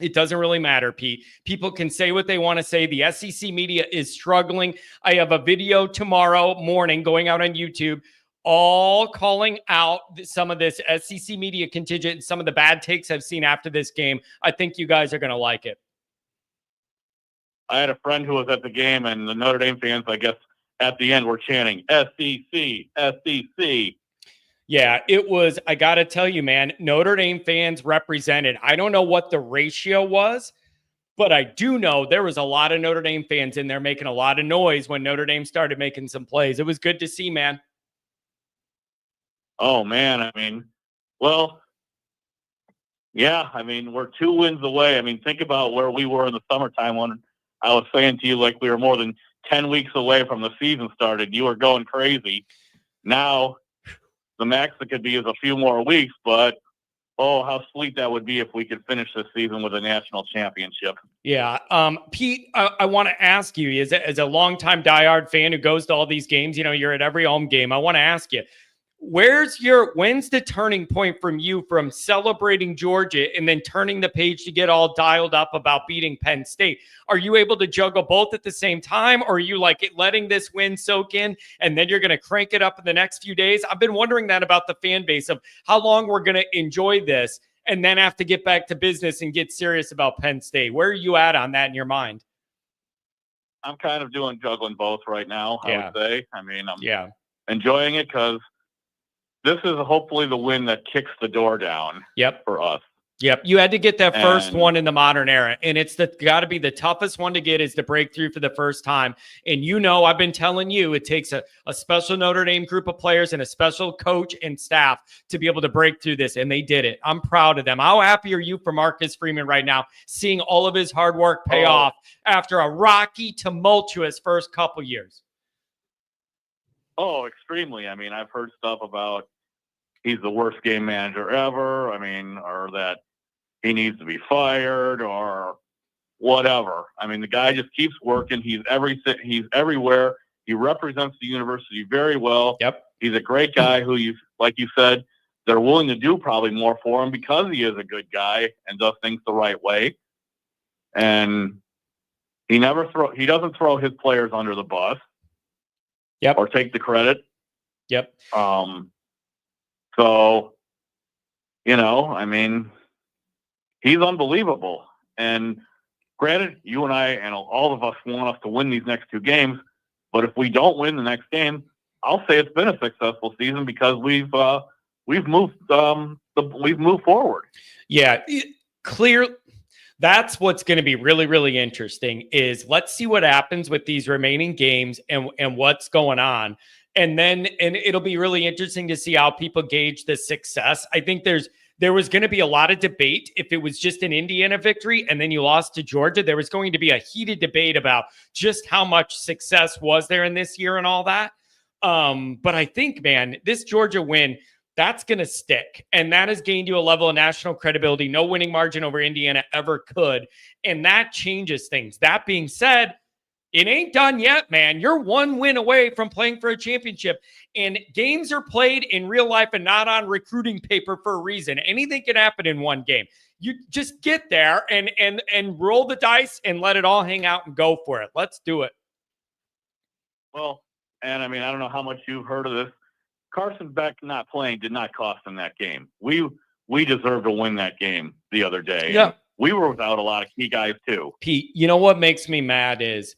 It doesn't really matter, Pete. People can say what they want to say. The SEC media is struggling. I have a video tomorrow morning going out on YouTube all calling out some of this SEC media contingent and some of the bad takes I've seen after this game. I think you guys are going to like it. I had a friend who was at the game, and the Notre Dame fans, I guess, at the end were chanting, SEC, SEC. Yeah, it was, I got to tell you, man, Notre Dame fans represented. I don't know what the ratio was, but I do know there was a lot of Notre Dame fans in there making a lot of noise when Notre Dame started making some plays. It was good to see, man. Oh, man. I mean, well, yeah, I mean, we're 2 wins away. I mean, think about where we were in the summertime when I was saying to you, like, we were more than 10 weeks away from the season started. You were going crazy. Now, the max that could be is a few more weeks, but, oh, how sweet that would be if we could finish this season with a national championship. Yeah. Pete, I want to ask you, as a longtime diehard fan who goes to all these games, you know, you're at every home game. I want to ask you, when's the turning point from you from celebrating Georgia and then turning the page to get all dialed up about beating Penn State? Are you able to juggle both at the same time, or are you like letting this win soak in and then you're going to crank it up in the next few days? I've been wondering that about the fan base of how long we're going to enjoy this and then have to get back to business and get serious about Penn State. Where are you at on that in your mind? I'm kind of juggling both right now, I would say. I mean, I'm enjoying it because this is hopefully the win that kicks the door down for us. Yep. You had to get that first one in the modern era, and it's got to be the toughest one to get is to break through for the first time. And you know, I've been telling you, it takes a special Notre Dame group of players and a special coach and staff to be able to break through this, and they did it. I'm proud of them. How happy are you for Marcus Freeman right now, seeing all of his hard work pay off after a rocky, tumultuous first couple years? Oh, extremely. I mean, I've heard stuff about he's the worst game manager ever. I mean, or that he needs to be fired or whatever. I mean, the guy just keeps working. He's everywhere. He represents the university very well. Yep. He's a great guy who like you said, they're willing to do probably more for him because he is a good guy and does things the right way. And he doesn't throw his players under the bus. Yep. Or take the credit. Yep. So, you know, I mean, he's unbelievable. And granted, you and I and all of us want us to win these next 2 games. But if we don't win the next game, I'll say it's been a successful season because we've moved forward. Yeah, clear. That's what's going to be really, really interesting is let's see what happens with these remaining games and what's going on. And it'll be really interesting to see how people gauge the success. I think there was going to be a lot of debate if it was just an Indiana victory and then you lost to Georgia. There was going to be a heated debate about just how much success was there in this year and all that. But I think, man, this Georgia win, that's going to stick. And that has gained you a level of national credibility no winning margin over Indiana ever could. And that changes things. That being said, it ain't done yet, man. You're one win away from playing for a championship. And games are played in real life and not on recruiting paper for a reason. Anything can happen in one game. You just get there and roll the dice and let it all hang out and go for it. Let's do it. Well, and I mean, I don't know how much you've heard of this. Carson Beck not playing did not cost him that game. We deserved to win that game the other day. Yeah. And we were without a lot of key guys too. Pete, you know what makes me mad is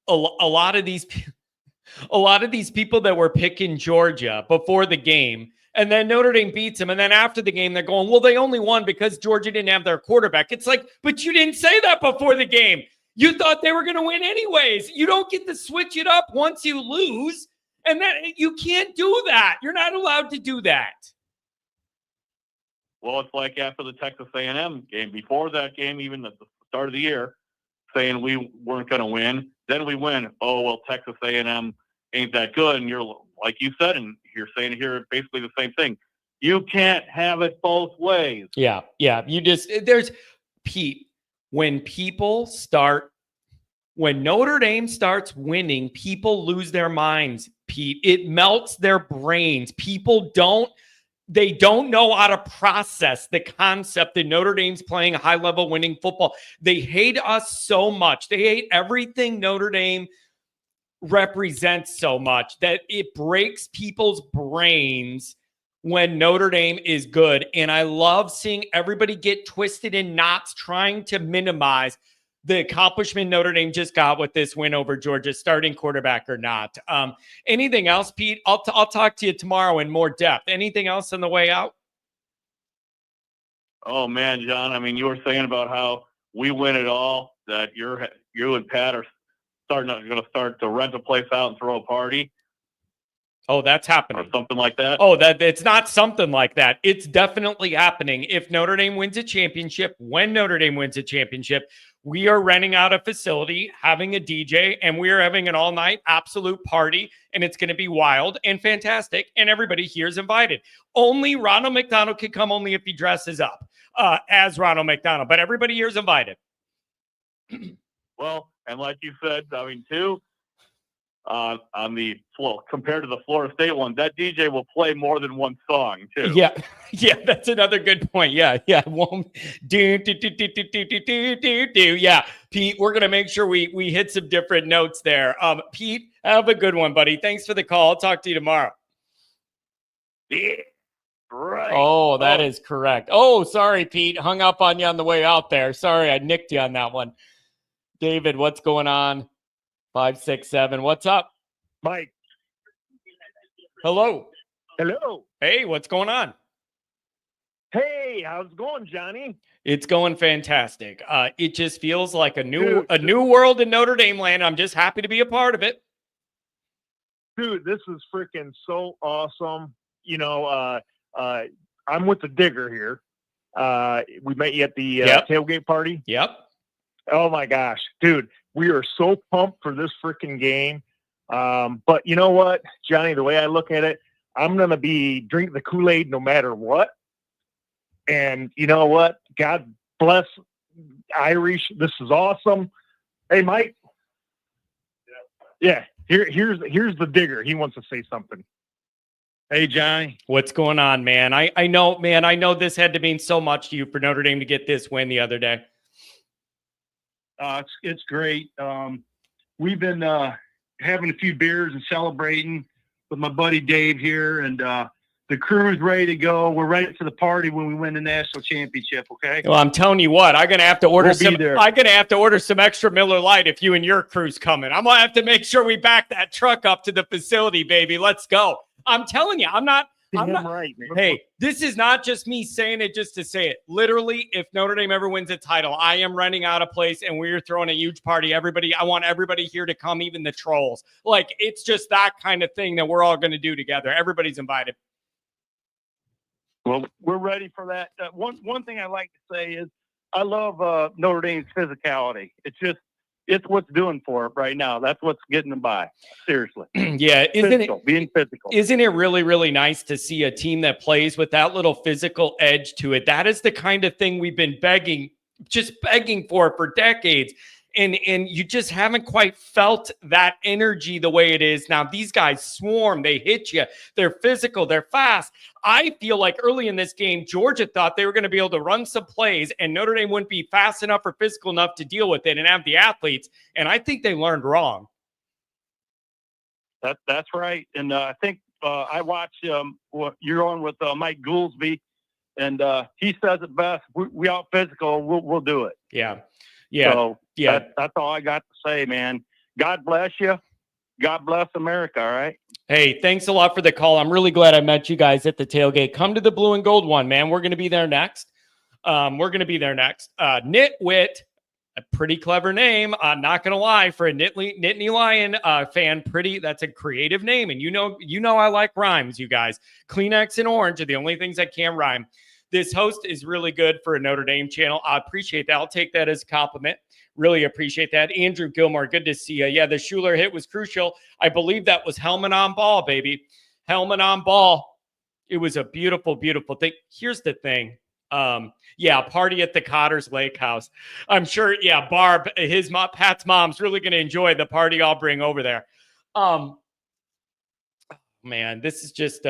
a lot of these people that were picking Georgia before the game, and then Notre Dame beats them, and then after the game they're going, well, they only won because Georgia didn't have their quarterback. It's like, but you didn't say that before the game. You thought they were going to win anyways. You don't get to switch it up once you lose, and that you can't do that. You're not allowed to do that. Well, it's like after the Texas A&M game, before that game, even at the start of the year, saying we weren't going to win. Then we win. Oh, well, Texas A&M ain't that good. And you're, like you said, and you're saying here basically the same thing. You can't have it both ways. Yeah. There's Pete, when Notre Dame starts winning, people lose their minds, Pete. It melts their brains. People don't know how to process the concept that Notre Dame's playing high-level winning football. They hate us so much. They hate everything Notre Dame represents so much that it breaks people's brains when Notre Dame is good. And I love seeing everybody get twisted in knots trying to minimize the accomplishment Notre Dame just got with this win over Georgia, starting quarterback or not. Anything else, Pete? I'll talk to you tomorrow in more depth. Anything else on the way out? Oh, man, John, I mean, you were saying about how we win it all, that you and Pat are going to start to rent a place out and throw a party. Oh, that's happening. Or something like that. Oh, it's not something like that. It's definitely happening. If Notre Dame wins a championship, when Notre Dame wins a championship, we are renting out a facility, having a DJ, and we are having an all-night absolute party, and it's going to be wild and fantastic, and everybody here is invited. Only Ronald McDonald can come, only if he dresses up as Ronald McDonald, but everybody here is invited. Well, and like you said, I mean, too, compared to the Florida State one, that DJ will play more than one song too. Yeah, that's another good point. Yeah. Won't do. Yeah, Pete, we're gonna make sure we hit some different notes there. Pete, have a good one, buddy. Thanks for the call. I'll talk to you tomorrow. Yeah, right. Oh, that is correct. Oh, sorry, Pete. Hung up on you on the way out there. Sorry, I nicked you on that one. David, what's going on? 567. What's up? Mike. Hello. Hello. Hey, what's going on? Hey, how's it going, Johnny? It's going fantastic. It just feels like a new world in Notre Dame land. I'm just happy to be a part of it. Dude, this is freaking so awesome. You know, I'm with the Digger here. We met you at the tailgate party. Yep. Oh my gosh, dude, we are so pumped for this freaking game. But you know what, Johnny, the way I look at it, I'm going to drink the Kool-Aid no matter what. And you know what? God bless Irish. This is awesome. Hey, Mike. Yeah. Here's the Digger. He wants to say something. Hey, Johnny. What's going on, man? I know this had to mean so much to you for Notre Dame to get this win the other day. It's great. We've been having a few beers and celebrating with my buddy Dave here, and the crew is ready to go. We're ready for the party when we win the national championship. Okay. Well, I'm telling you what, I'm gonna have to order some extra Miller Lite if you and your crew's coming. I'm gonna have to make sure we back that truck up to the facility, baby. Let's go. I'm telling you, I'm not right, man. Hey, this is not just me saying it just to say it. Literally, if Notre Dame ever wins a title, I am renting out a place and we're throwing a huge party. I want everybody here to come, even the trolls. Like, it's just that kind of thing that we're all going to do together. Everybody's invited. Well, we're ready for that. One thing I like to say is I love Notre Dame's physicality. It's just it's what's doing for it right now. That's what's getting them by. Seriously. Yeah, Being physical. Isn't it really, really nice to see a team that plays with that little physical edge to it? That is the kind of thing we've been begging for decades. And you just haven't quite felt that energy the way it is now. These guys swarm, they hit you, they're physical, they're fast. I feel like early in this game, Georgia thought they were going to be able to run some plays and Notre Dame wouldn't be fast enough or physical enough to deal with it and have the athletes. And I think they learned wrong. That's right. And I think I watched what you're on with Mike Goolsby, and he says it best. We out physical. We'll do it. Yeah. Yeah. So yeah. That's all I got to say, man. God bless you. God bless America. All right. Hey, thanks a lot for the call. I'm really glad I met you guys at the tailgate. Come to the blue and gold one, man. We're going to be there next. Nitwit, a pretty clever name. I'm not going to lie, for a Nittany Lion fan, that's a creative name. And you know I like rhymes, you guys. Kleenex and orange are the only things that can rhyme. This host is really good for a Notre Dame channel. I appreciate that. I'll take that as a compliment. Really appreciate that. Andrew Gilmore, good to see you. Yeah, the Schuler hit was crucial. I believe that was helmet on ball, baby. Helmet on ball. It was a beautiful, beautiful thing. Here's the thing. Party at the Cotter's Lake House. I'm sure, Barb, Pat's mom's really going to enjoy the party I'll bring over there. Man, this is just,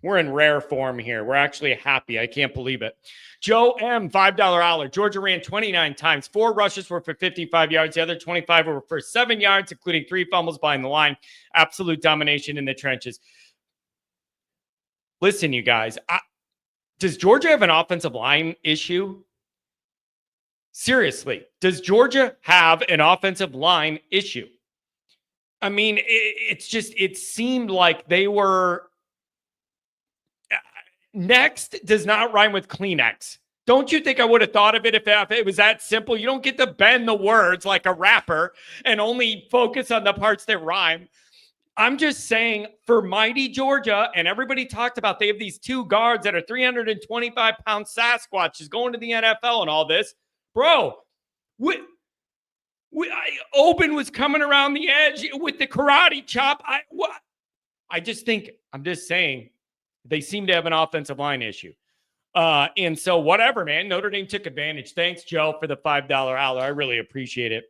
we're in rare form here. We're actually happy. I can't believe it. Joe M., $5 holler. Georgia ran 29 times. 4 rushes were for 55 yards. The other 25 were for 7 yards, including 3 fumbles behind the line. Absolute domination in the trenches. Listen, you guys, does Georgia have an offensive line issue? Seriously, does Georgia have an offensive line issue? I mean, it seemed like they were... Next does not rhyme with Kleenex. Don't you think I would have thought of it if it was that simple? You don't get to bend the words like a rapper and only focus on the parts that rhyme. I'm just saying, for mighty Georgia, and everybody talked about they have these 2 guards that are 325-pound Sasquatches going to the NFL and all this. Bro, Oben was coming around the edge with the karate chop. I'm just saying, they seem to have an offensive line issue. And so whatever, man, Notre Dame took advantage. Thanks, Joe, for the $5 holler. I really appreciate it.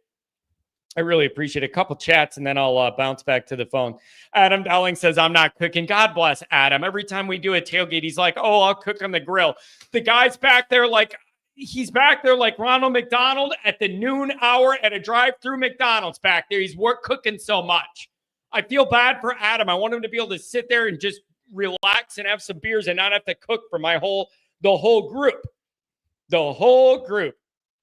A couple chats, and then I'll bounce back to the phone. Adam Dowling says, I'm not cooking. God bless Adam. Every time we do a tailgate, he's like, oh, I'll cook on the grill. The guy's back there he's back there like Ronald McDonald at the noon hour at a drive-through McDonald's back there. He's cooking so much. I feel bad for Adam. I want him to be able to sit there and just relax and have some beers and not have to cook for the whole group. The whole group.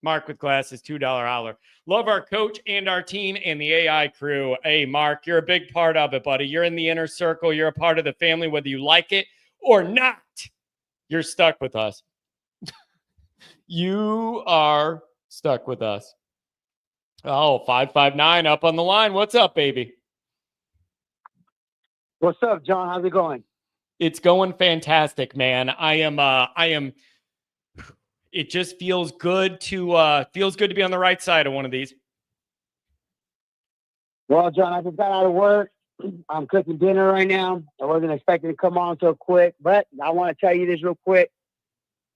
Mark with glasses, $2 holler. Love our coach and our team and the AI crew. Hey, Mark, you're a big part of it, buddy. You're in the inner circle. You're a part of the family, whether you like it or not. You're stuck with us. You are stuck with us. Oh, 559 up on the line. What's up, baby? What's up, John? How's it going? It's going fantastic, man. I am. It just feels good to be on the right side of one of these. Well, John, I just got out of work. I'm cooking dinner right now. I wasn't expecting to come on so quick, but I want to tell you this real quick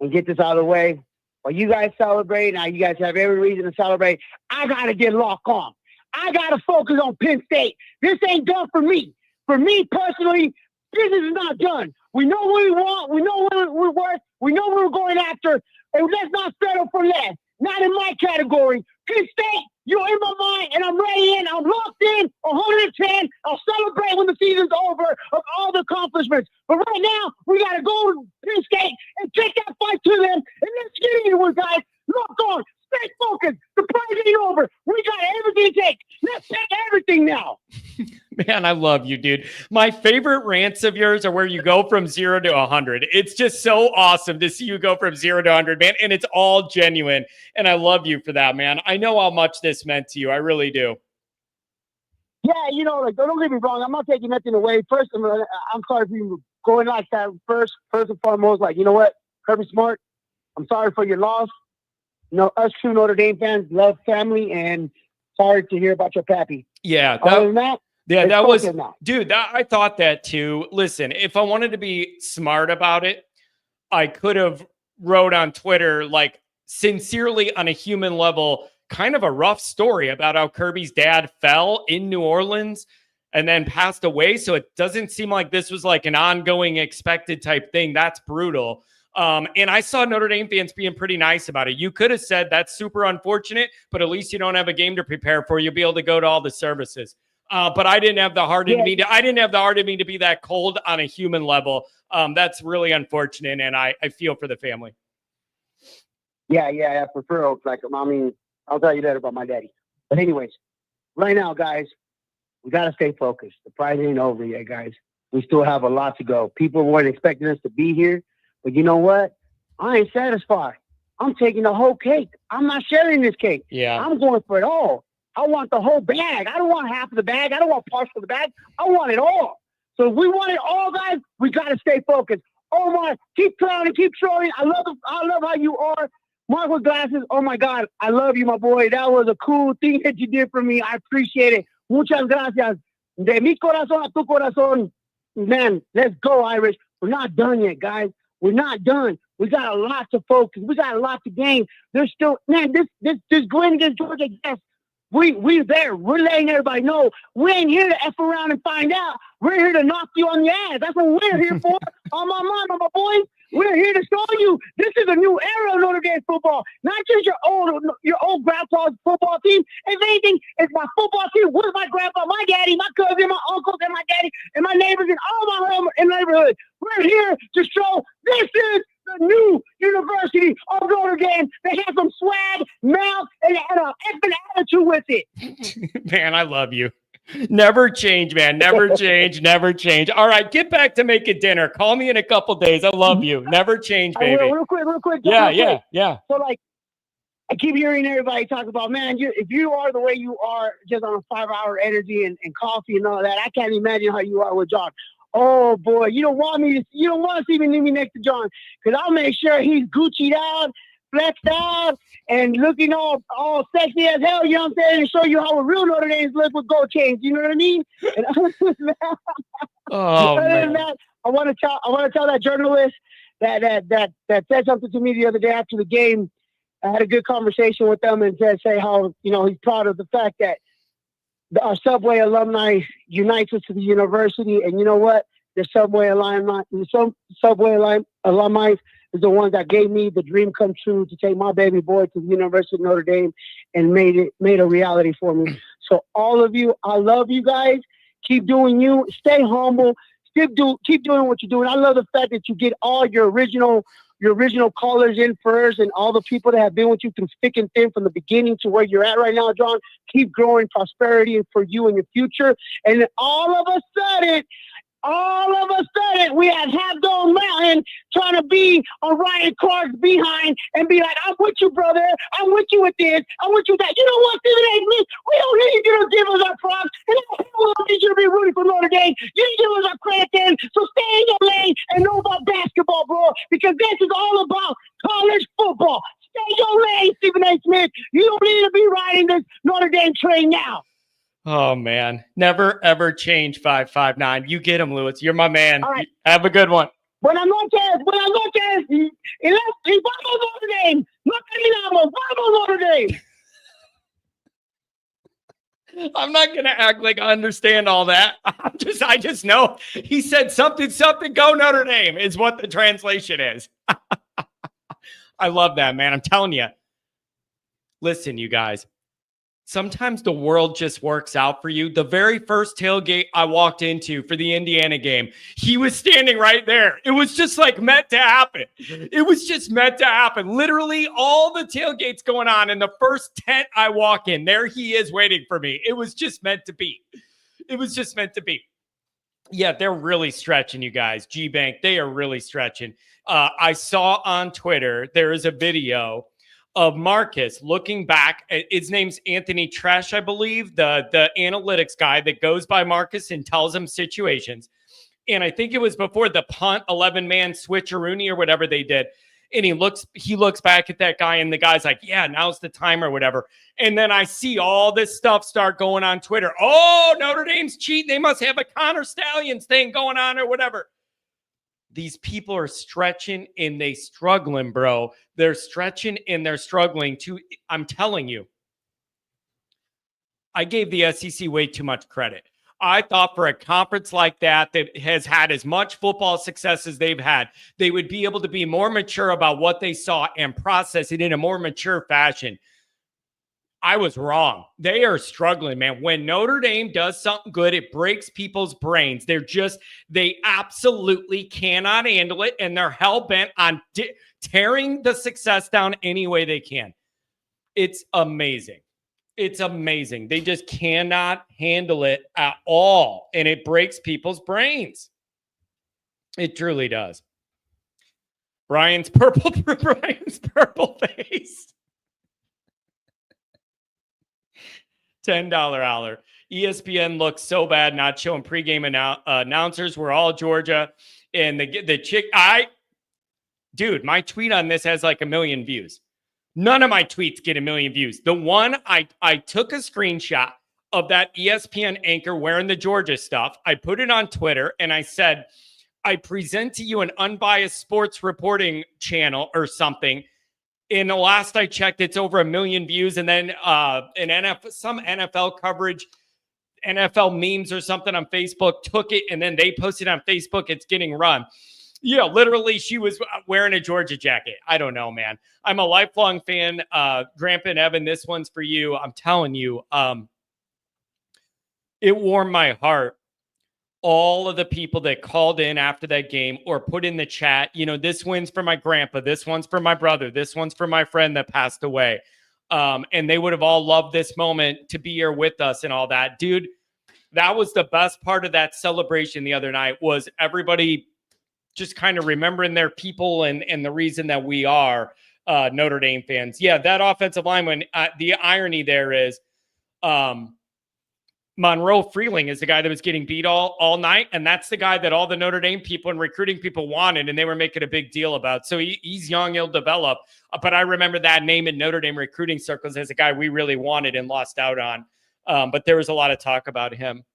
and get this out of the way. While you guys celebrate, now you guys have every reason to celebrate. I got to get locked on. I got to focus on Penn State. This ain't done for me. For me personally, business is not done. We know what we want. We know what we're worth. We know what we're going after. And let's not settle for less. Not in my category. Penn State, you're in my mind, and I'm ready in. I'm locked in, 110. I'll celebrate when the season's over of all the accomplishments. But right now, we got to go to Penn State and take that fight to them. And let's get into it, guys. Lock on. Stay focused. The prize ain't over. We got everything to take. Let's take everything now. Man, I love you, dude. My favorite rants of yours are where you go from 0 to 100. It's just so awesome to see you go from 0 to 100, man. And it's all genuine. And I love you for that, man. I know how much this meant to you. I really do. Yeah, don't get me wrong. I'm not taking nothing away. First, I'm sorry for you going like that. First and foremost, you know what? Kirby Smart, I'm sorry for your loss. Us true Notre Dame fans love family, and sorry to hear about your pappy. Yeah. Other than that, Yeah, it's that was, focused now. dude, I thought that too. Listen, if I wanted to be smart about it, I could have wrote on Twitter, like, sincerely on a human level, kind of a rough story about how Kirby's dad fell in New Orleans and then passed away. So it doesn't seem like this was like an ongoing expected type thing. That's brutal. And I saw Notre Dame fans being pretty nice about it. You could have said that's super unfortunate, but at least you don't have a game to prepare for. You'll be able to go to all the services. But I didn't have the heart in me. I didn't have the heart in me to be that cold on a human level. That's really unfortunate, and I feel for the family. Yeah, for real. Like, I mean, I'll tell you that about my daddy. But anyways, right now, guys, we got to stay focused. The prize ain't over yet, guys. We still have a lot to go. People weren't expecting us to be here, but you know what? I ain't satisfied. I'm taking the whole cake. I'm not sharing this cake. Yeah. I'm going for it all. I want the whole bag. I don't want half of the bag. I don't want parts of the bag. I want it all. So if we want it all, guys, we got to stay focused. Omar, keep clowning, keep trolling. I love how you are. Mark with glasses. Oh my God, I love you, my boy. That was a cool thing that you did for me. I appreciate it. Muchas gracias. De mi corazón a tu corazón. Man, let's go, Irish. We're not done yet, guys. We're not done. We got a lot to focus. We got a lot to gain. There's still, man, this going against Georgia, yes. We're there. We're letting everybody know we ain't here to F around and find out. We're here to knock you on the ass. That's what we're here for. On my mom, on my boys. We're here to show you this is a new era of Notre Dame football. Not just your old grandpa's football team. If anything, it's my football team with my grandpa, my daddy, my cousin, my uncles, and my daddy, and my neighbors, and all my neighborhood. We're here to show this is the new University of Notre Dame. They have some swag, mouth, and an effing attitude with it. Man, I love you. Never change, man. Never change. Never change. All right, get back to making dinner. Call me in a couple days. I love you. Never change, baby. Real quick. Yeah. So, like, I keep hearing everybody talk about, man, if you are the way you are, just on a 5-hour energy and coffee and all that, I can't imagine how you are with John. Oh boy, you don't want to see me next to John, because I'll make sure he's Gucci'd out, flexed out, and looking all sexy as hell, you know what I'm saying, and show you how a real Notre Dame's look with gold chains, you know what I mean? And other than that, I want to tell that journalist that said something to me the other day after the game. I had a good conversation with them and say how, he's proud of the fact that our Subway alumni unites us to the university, and you know what? The Subway alumni is the ones that gave me the dream come true to take my baby boy to the University of Notre Dame and made a reality for me. So all of you, I love you guys. Keep doing you. Stay humble. Keep doing what you're doing. I love the fact that you get all your original callers in first, and all the people that have been with you through thick and thin from the beginning to where you're at right now, John. Keep growing prosperity for you in your future. And all of a sudden, we have Half-Dome Mountain trying to be on Ryan Clark's behind and be like, I'm with you, brother. I'm with you with this. I'm with you with that. You know what, Stephen A. Smith? We don't need you to give us our props. And I don't need you to be rooting for Notre Dame. You need to give us our credit then. So stay in your lane and know about basketball, bro, because this is all about college football. Stay in your lane, Stephen A. Smith. You don't need to be riding this Notre Dame train now. Oh, man. Never, ever change 559. You get him, Lewis. You're my man. All right. Have a good one. Buenas noches. Y vamos Notre Dame. No terminamos. Vamos Notre Dame. I'm not going to act like I understand all that. I just know he said something, go Notre Dame is what the translation is. I love that, man. I'm telling you. Listen, you guys. Sometimes the world just works out for you. The very first tailgate I walked into for the Indiana game, he was standing right there. It was just like meant to happen. It was just meant to happen. Literally all the tailgates going on, and the first tent I walk in, there he is waiting for me. It was just meant to be. It was just meant to be. Yeah, they're really stretching, you guys. G-Bank, they are really stretching. I saw on Twitter, there is a video of Marcus looking back. His name's Anthony Tresh, I believe, the analytics guy that goes by Marcus and tells him situations. And I think it was before the punt 11-man switcheroony or whatever they did. And he looks back at that guy, and the guy's like, yeah, now's the time or whatever. And then I see all this stuff start going on Twitter. Oh, Notre Dame's cheating. They must have a Connor Stallions thing going on or whatever. These people are stretching and they struggling, bro. They're stretching and they're struggling to, I'm telling you, I gave the SEC way too much credit. I thought for a conference like that has had as much football success as they've had, they would be able to be more mature about what they saw and process it in a more mature fashion. I was wrong. They are struggling, man. When Notre Dame does something good, it breaks people's brains. They absolutely cannot handle it, and they're hell-bent on tearing the success down any way they can. It's amazing. It's amazing. They just cannot handle it at all, and it breaks people's brains. It truly does. Brian's purple face. $10 holler. ESPN looks so bad not showing pregame announcers. We're all Georgia. And the chick, dude, my tweet on this has like 1 million views. None of my tweets get 1 million views. The one, I took a screenshot of that ESPN anchor wearing the Georgia stuff. I put it on Twitter and I said, I present to you an unbiased sports reporting channel or something. In the last I checked, it's over 1 million views. And then some NFL coverage, NFL memes or something on Facebook took it, and then they posted on Facebook. It's getting run. Yeah, literally, she was wearing a Georgia jacket. I don't know, man. I'm a lifelong fan. Grandpa and Evan, this one's for you. I'm telling you, it warmed my heart. All of the people that called in after that game or put in the chat, this one's for my grandpa, this one's for my brother, this one's for my friend that passed away. And they would have all loved this moment to be here with us and all that. Dude, that was the best part of that celebration the other night, was everybody just kind of remembering their people and the reason that we are Notre Dame fans. Yeah, that offensive lineman, the irony there is, Monroe Freeling is the guy that was getting beat all night, and that's the guy that all the Notre Dame people and recruiting people wanted, and they were making a big deal about. So he's young, ill-developed, but I remember that name in Notre Dame recruiting circles as a guy we really wanted and lost out on. But there was a lot of talk about him.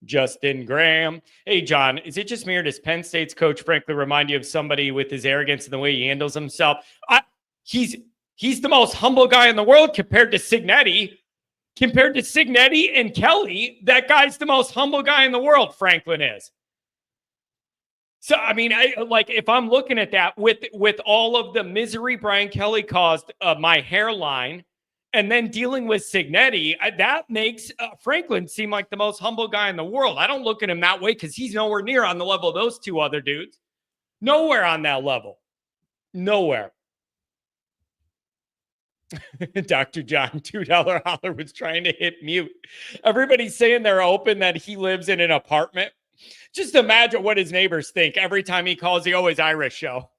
Justin Graham. Hey, John, is it just me or does Penn State's coach Franklin remind you of somebody with his arrogance and the way he handles himself? He's the most humble guy in the world compared to Cignetti. Compared to Cignetti and Kelly, that guy's the most humble guy in the world, Franklin is. So, I mean, if I'm looking at that with all of the misery Brian Kelly caused my hairline and then dealing with Cignetti, that makes Franklin seem like the most humble guy in the world. I don't look at him that way because he's nowhere near on the level of those two other dudes. Nowhere on that level. Nowhere. Dr. John, $2 holler was trying to hit mute. Everybody's saying they're open that he lives in an apartment. Just imagine what his neighbors think every time he calls the Always Irish show.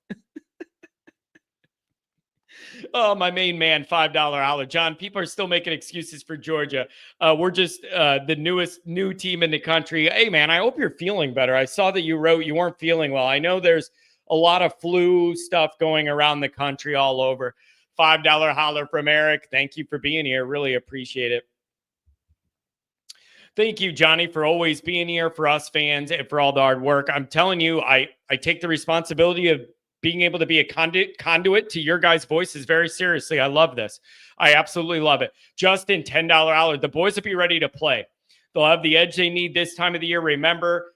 Oh, my main man, $5 holler. John, people are still making excuses for Georgia. We're just the new team in the country. Hey, man, I hope you're feeling better. I saw that you wrote you weren't feeling well. I know there's a lot of flu stuff going around the country all over. $5 holler from Eric. Thank you for being here. Really appreciate it. Thank you, Johnny, for always being here for us fans and for all the hard work. I'm telling you, I take the responsibility of being able to be a conduit to your guys' voices very seriously. I love this. I absolutely love it. Justin, $10 holler. The boys will be ready to play. They'll have the edge they need this time of the year. Remember,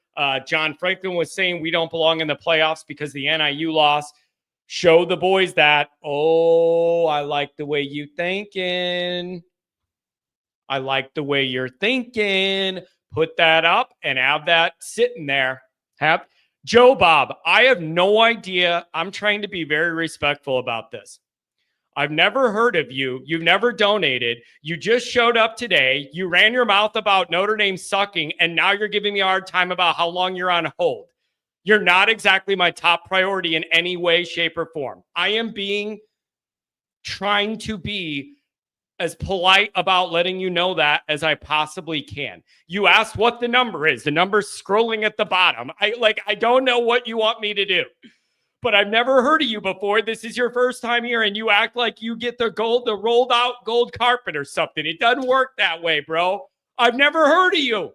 John Franklin was saying we don't belong in the playoffs because the NIU loss. Show the boys that, oh, I like the way you thinking. I like the way you're thinking. Put that up and have that sitting there. Have Joe Bob, I have no idea. I'm trying to be very respectful about this. I've never heard of you. You've never donated. You just showed up today. You ran your mouth about Notre Dame sucking, and now you're giving me a hard time about how long you're on hold. You're not exactly my top priority in any way, shape, or form. I am trying to be as polite about letting you know that as I possibly can. You asked what the number is. The number's scrolling at the bottom. I don't know what you want me to do, but I've never heard of you before. This is your first time here, and you act like you get the rolled out gold carpet or something. It doesn't work that way, bro. I've never heard of you.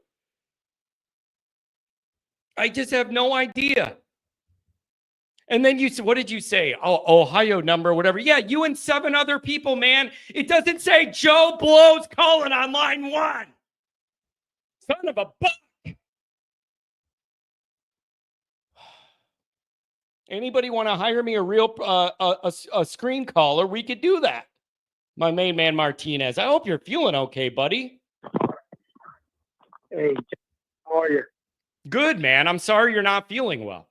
I just have no idea. And then you said, what did you say? Oh, Ohio number, whatever. Yeah, you and 7 other people, man. It doesn't say Joe Blow's calling on line 1. Son of a buck. Anybody want to hire me a real a screen caller? We could do that. My main man, Martinez. I hope you're feeling okay, buddy. Hey, how are you? Good, man. I'm sorry you're not feeling well.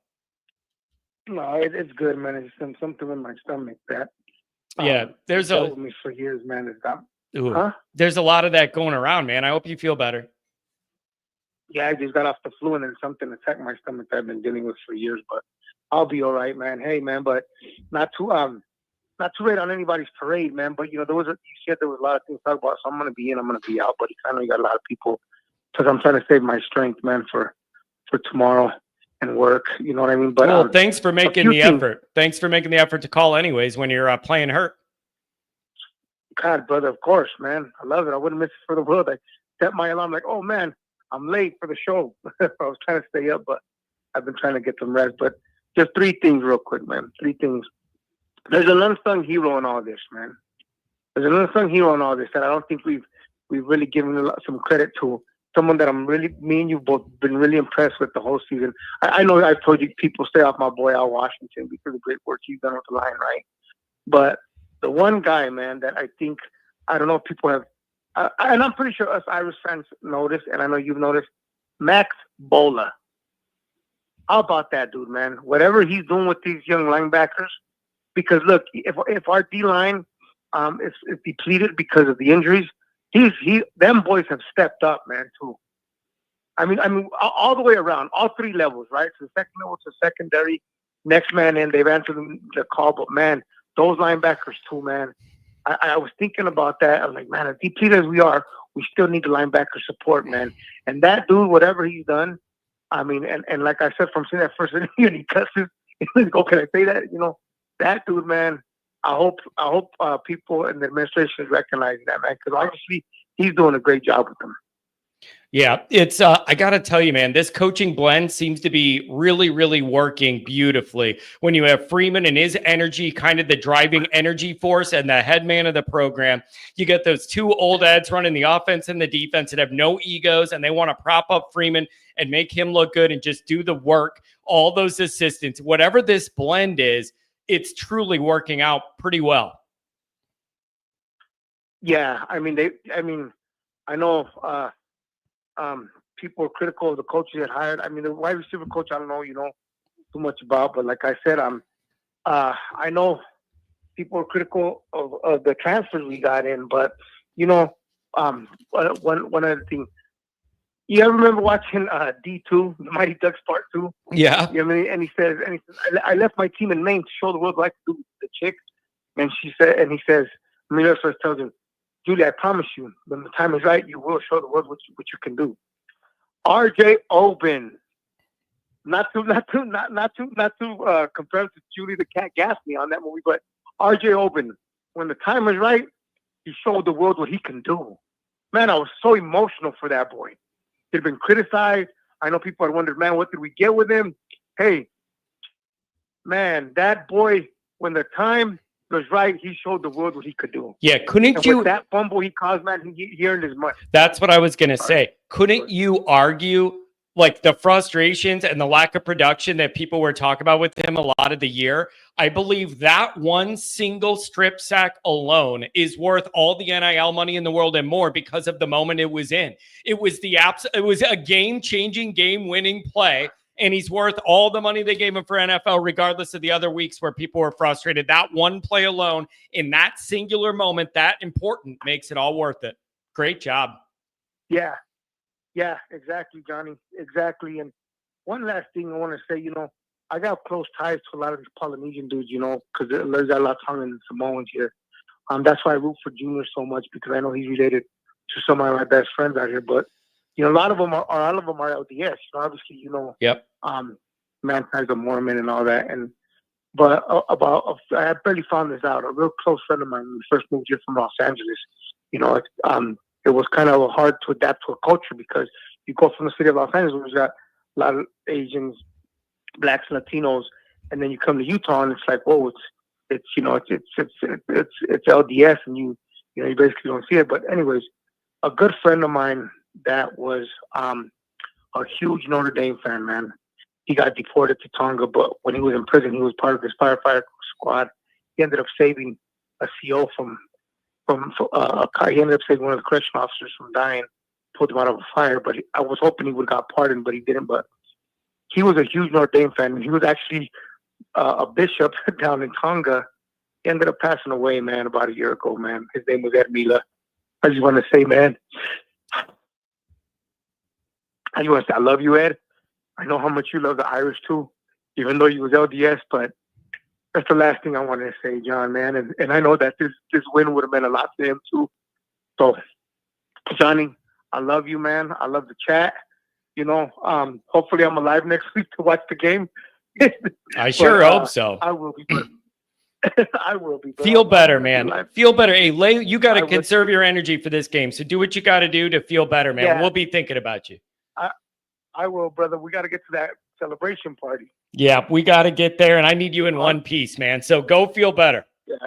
No, it's good, man. It's something in my stomach that. Yeah, there's with me for years, man. It's got. There's a lot of that going around, man. I hope you feel better. Yeah, I just got off the flu and then something attacked my stomach that I've been dealing with for years, but I'll be all right, man. Hey, man, but not too late on anybody's parade, man. But you said there was a lot of things to talk about, so I'm gonna be in, I'm gonna be out, but I know you got a lot of people because I'm trying to save my strength, man, for tomorrow and work. You know what I mean? But thanks for making the effort. Thanks for making the effort to call anyways when you're playing hurt. God, brother, of course, man. I love it. I wouldn't miss it for the world. I set my alarm like, oh man, I'm late for the show. I was trying to stay up, but I've been trying to get some rest. But just 3 things real quick, man. 3 things. There's an unsung hero in all this, man. There's an unsung hero in all this that I don't think we've really given some credit to. Someone that me and you both been really impressed with the whole season. I know I've told you people stay off my boy Al Washington because of the great work he's done with the line, right? But the one guy, man, that I think, I don't know if people have, and I'm pretty sure us Irish fans noticed, and I know you've noticed, Max Bola. How about that dude, man? Whatever he's doing with these young linebackers, because look, if our D-line is depleted because of the injuries, them boys have stepped up, man, too. I mean, all the way around, all 3 levels, right? So the second level to secondary, next man in, they've answered the call. But man, those linebackers too, man. I was thinking about that. I was like, man, as depleted as we are, we still need the linebacker support, man. And that dude, whatever he's done, I mean, and like I said, from seeing that first interview, and he cusses. Oh, can I say that? You know, that dude, man. I hope people in the administration is recognizing that, man, because obviously he's doing a great job with them. Yeah, it's I got to tell you, man, this coaching blend seems to be really, really working beautifully. When you have Freeman and his energy, kind of the driving energy force and the head man of the program, you get those 2 old heads running the offense and the defense that have no egos, and they want to prop up Freeman and make him look good and just do the work. All those assistants, whatever this blend is, it's truly working out pretty well. Yeah, I know people are critical of the coaches that hired. I mean, the wide receiver coach, I don't know, too much about, but like I said, I know people are critical of the transfers we got in, but one other thing. You ever remember watching D2, the Mighty Ducks Part 2? Yeah. You know what I mean? And he says, I left my team in Maine to show the world what I could do with the chick. And he says, Miller tells him, Julie, I promise you, when the time is right, you will show the world what you can do. R.J. Oben, not to compare to Julie the Cat Gaffney on that movie, but R.J. Oben, when the time is right, he showed the world what he can do. Man, I was so emotional for that boy. He'd been criticized. I know people had wondered, man, what did we get with him? Hey, man, that boy, when the time was right, he showed the world what he could do. Yeah, couldn't you? With that fumble he caused, man, he earned his money. That's what I was going to say. Couldn't you argue like the frustrations and the lack of production that people were talking about with him a lot of the year? I believe that one single strip sack alone is worth all the NIL money in the world and more because of the moment it was in. It was a game-changing, game-winning play, and he's worth all the money they gave him for NFL, regardless of the other weeks where people were frustrated. That one play alone in that singular moment, that important, makes it all worth it. Great job. Yeah, exactly, Johnny. Exactly. And one last thing I want to say, I got close ties to a lot of these Polynesian dudes, because there's a lot of tongue in Samoans here. That's why I root for Junior so much, because I know he's related to some of my best friends out here. But a lot of them are LDS. Obviously, Yep. Mankiind's a Mormon and all that. But I barely found this out. A real close friend of mine, when we first moved here from Los Angeles, it was kind of hard to adapt to a culture, because you go from the city of Los Angeles, where there's got a lot of Asians, Blacks, Latinos, and then you come to Utah, and it's like, whoa, it's LDS, and you basically don't see it. But anyways, a good friend of mine that was a huge Notre Dame fan, man. He got deported to Tonga, but when he was in prison, he was part of this firefighter squad. He ended up saving a CO from he ended up saving one of the correction officers from dying, pulled him out of a fire. But I was hoping he would have got pardoned, but he didn't. But he was a huge Notre Dame fan. He was actually a bishop down in Tonga. He ended up passing away, man, about a year ago, man. His name was Ed Mila. I just want to say, man, I love you, Ed. I know how much you love the Irish too, even though you was LDS, but that's the last thing I wanted to say, John, man. And I know that this win would have meant a lot to him too. So, Johnny, I love you, man. I love the chat. Hopefully I'm alive next week to watch the game. I sure hope so. I will be. I will be. Feel better, man. Feel better. Hey, Lay, you got to conserve your energy for this game. So do what you got to do to feel better, man. Yeah. We'll be thinking about you. I will, brother. We got to get to that celebration party. Yeah, we got to get there, and I need you in one piece, man. So go feel better. Yeah.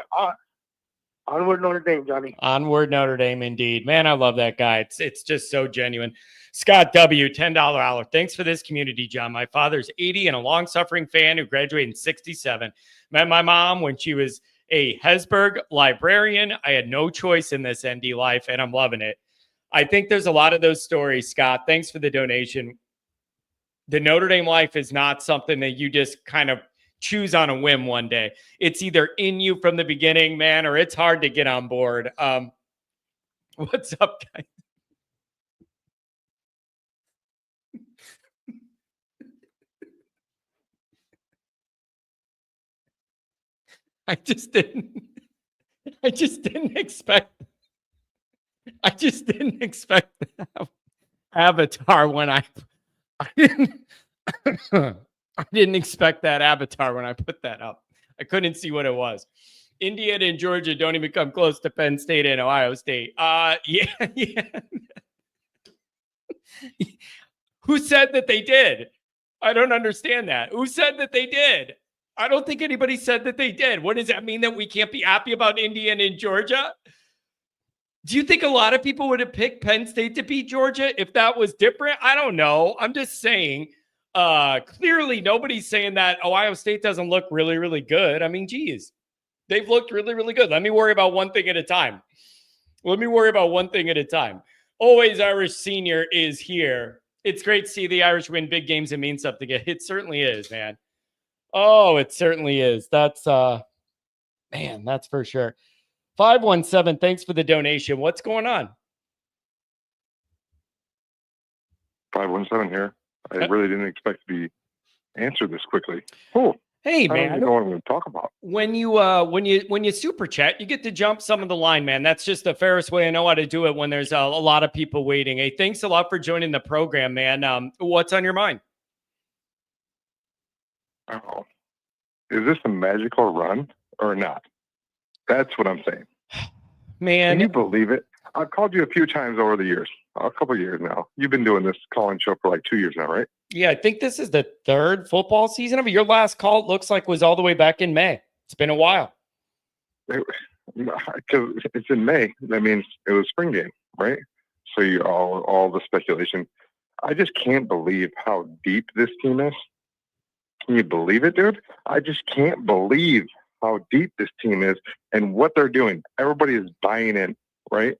Onward Notre Dame, Johnny. Onward Notre Dame, indeed. Man, I love that guy. It's just so genuine. Scott W., $10 hour. Thanks for this community, John. My father's 80 and a long-suffering fan who graduated in 67. Met my mom when she was a Hesburgh librarian. I had no choice in this ND life, and I'm loving it. I think there's a lot of those stories, Scott. Thanks for the donation. The Notre Dame life is not something that you just kind of choose on a whim one day. It's either in you from the beginning, man, or it's hard to get on board. What's up, guys? I just didn't expect Avatar when I didn't expect that Avatar when I put that up. I couldn't see what it was. Indiana and Georgia don't even come close to Penn State and Ohio State. Yeah. Who said that they did? I don't understand that. Who said that they did? I don't think anybody said that they did. What does that mean, that we can't be happy about Indiana and Georgia? Do you think a lot of people would have picked Penn State to beat Georgia if that was different? I don't know. I'm just saying, clearly nobody's saying that Ohio State doesn't look really, really good. I mean, geez, they've looked really, really good. Let me worry about one thing at a time. Always Irish Senior is here. It's great to see the Irish win big games and mean something. It certainly is, man. Oh, it certainly is. That's man, that's for sure. 517, thanks for the donation. What's going on? 517 here. I really didn't expect to be answered this quickly. Cool. Hey, man. I don't even know what I'm going to talk about. When you super chat, you get to jump some of the line, man. That's just the fairest way I know how to do it when there's a lot of people waiting. Hey, thanks a lot for joining the program, man. What's on your mind? Oh, is this a magical run or not? That's what I'm saying. Man, can you believe it? I've called you a few times over the years, a couple of years now. You've been doing this call-in show for like 2 years now, right? Yeah, I think this is the third football season of it. Your last call, it looks like, was all the way back in May. It's been a while. Because it's in May. That means it was spring game, right? So you all the speculation. I just can't believe how deep this team is. Can you believe it, dude? I just can't believe how deep this team is and what they're doing. Everybody is buying in, right?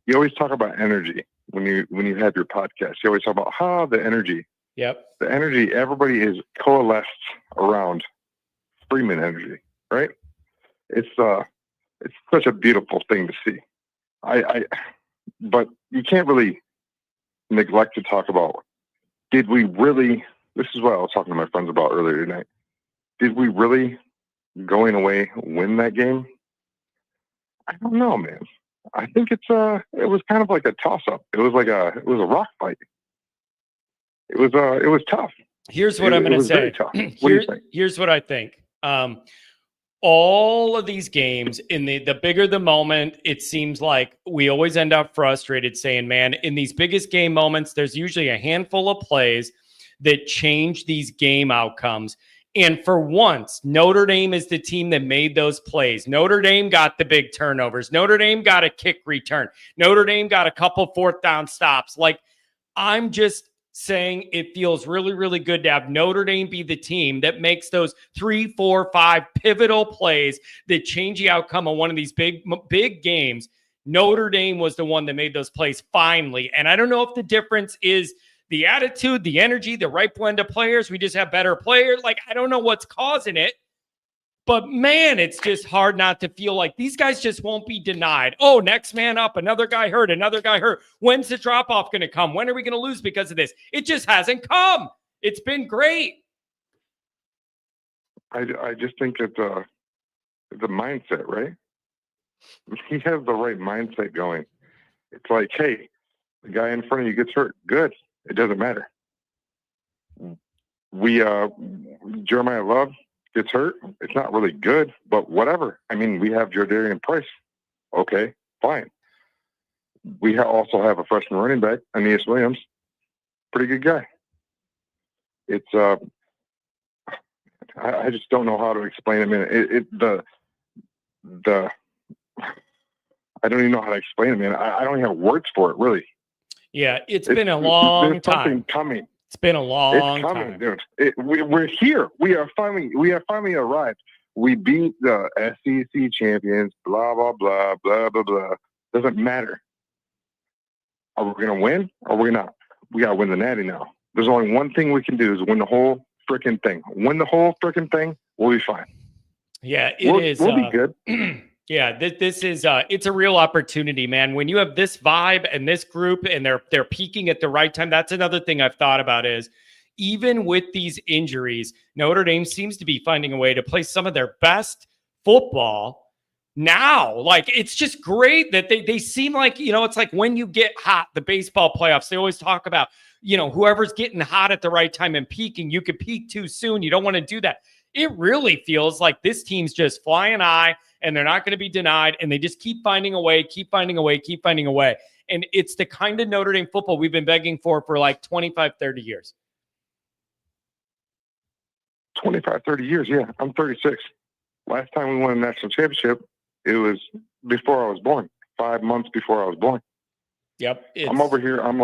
You always talk about energy when you have your podcast. You always talk about the energy. Yep. The energy, everybody is coalesced around Freeman energy, right? It's such a beautiful thing to see. But you can't really neglect to talk about, did we really, this is what I was talking to my friends about earlier tonight. Did we really, going away, win that game? I don't know, man. I think it was kind of like a toss up. It was a rock fight. It was tough. Here's what I'm going to say. Very tough. What do you think? Here's what I think. All of these games, in the bigger the moment, it seems like we always end up frustrated saying, man, in these biggest game moments, there's usually a handful of plays that change these game outcomes. And for once, Notre Dame is the team that made those plays. Notre Dame got the big turnovers. Notre Dame got a kick return. Notre Dame got a couple fourth down stops. Like, I'm just saying it feels really, really good to have Notre Dame be the team that makes those 3, 4, 5 pivotal plays that change the outcome of one of these big games. Notre Dame was the one that made those plays finally. And I don't know if the difference is the attitude, the energy, the right blend of players. We just have better players. Like, I don't know what's causing it. But, man, it's just hard not to feel like these guys just won't be denied. Oh, next man up. Another guy hurt. When's the drop-off going to come? When are we going to lose because of this? It just hasn't come. It's been great. I just think it's the mindset, right? He has the right mindset going. It's like, hey, the guy in front of you gets hurt. Good. It doesn't matter. Jeremiah Love gets hurt. It's not really good, but whatever. I mean, we have Jordarian Price. Okay, fine. We also have a freshman running back, Aeneas Williams. Pretty good guy. It's I just don't know how to explain it, man. I don't even know how to explain it, man. I don't even have words for it, really. Yeah, it's been a long time. Something coming. It's been a long coming, time, dude. We're here. We have finally arrived. We beat the SEC champions. Blah blah blah blah blah blah. Doesn't matter. Are we gonna win? Or are we not? We gotta win the Natty now. There's only one thing we can do is win the whole freaking thing. Win the whole freaking thing. We'll be fine. Yeah, We'll be good. Yeah, this is it's a real opportunity, man. When you have this vibe and this group and they're peaking at the right time, that's another thing I've thought about is even with these injuries, Notre Dame seems to be finding a way to play some of their best football now. Like, it's just great that they seem like, it's like when you get hot, the baseball playoffs, they always talk about, whoever's getting hot at the right time and peaking, you could peak too soon. You don't want to do that. It really feels like this team's just flying high and they're not going to be denied. And they just keep finding a way. And it's the kind of Notre Dame football we've been begging for like 25, 30 years. 25, 30 years. Yeah. I'm 36. Last time we won a national championship, it was before I was born, 5 months before I was born. Yep. I'm over here. I'm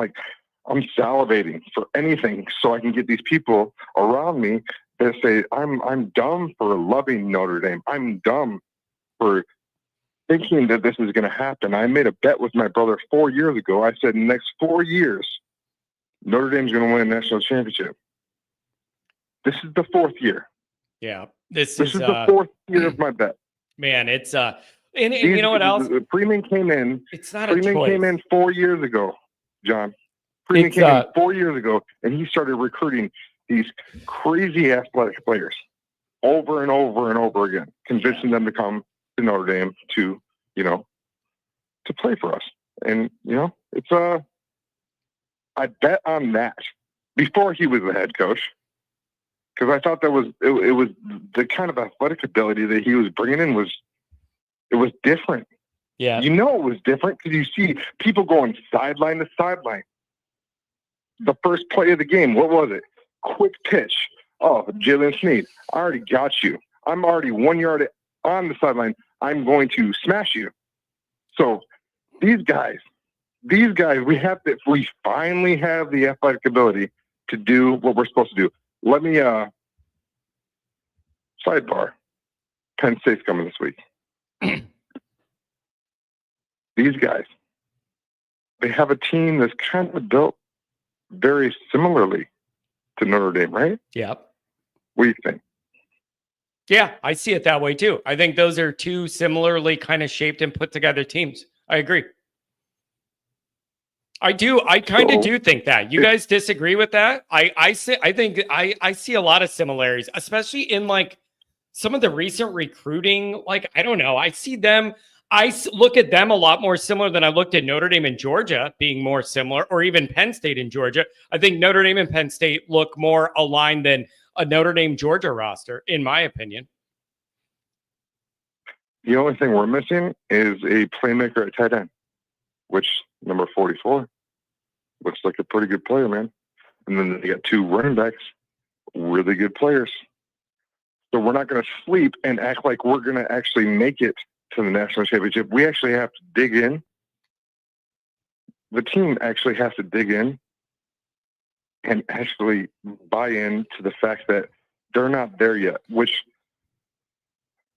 salivating for anything so I can get these people around me that say, I'm dumb for loving Notre Dame. I'm dumb for thinking that this is going to happen. I made a bet with my brother 4 years ago. I said, in the next 4 years, Notre Dame's going to win a national championship. This is the 4th year. Yeah. This is the 4th year of my bet. Man, it's and you know what else? Freeman came in. It's not Freeman a choice. came in 4 years ago, John. Freeman came in 4 years ago, and he started recruiting these crazy athletic players over and over and over again, convincing them to come to Notre Dame to play for us. And, it's I bet on that before he was the head coach, because I thought that it was the kind of athletic ability that he was bringing in was different. Yeah. It was different because you see people going sideline to sideline. The first play of the game, what was it? Quick pitch. Oh, Jalen Snead, I already got you. I'm already 1 yard on the sideline. I'm going to smash you. So these guys, we finally have the athletic ability to do what we're supposed to do. Let me sidebar. Penn State's coming this week. These guys, they have a team that's kind of built very similarly to Notre Dame, right? Yep. What do you think? Yeah, I see it that way too. I think those are two similarly kind of shaped and put together teams. I agree. I do. I kind of do think that. You guys disagree with that? I think I see a lot of similarities, especially in like some of the recent recruiting. Like, I don't know. I see them. look at them a lot more similar than I looked at Notre Dame and Georgia being more similar, or even Penn State and Georgia. I think Notre Dame and Penn State look more aligned than a Notre Dame Georgia roster, in my opinion. The only thing we're missing is a playmaker at tight end, which number 44 looks like a pretty good player, man. And then they got 2 running backs, really good players. So we're not going to sleep and act like we're going to actually make it to the national championship. We actually have to dig in. The team actually has to dig in and actually buy in to the fact that they're not there yet, which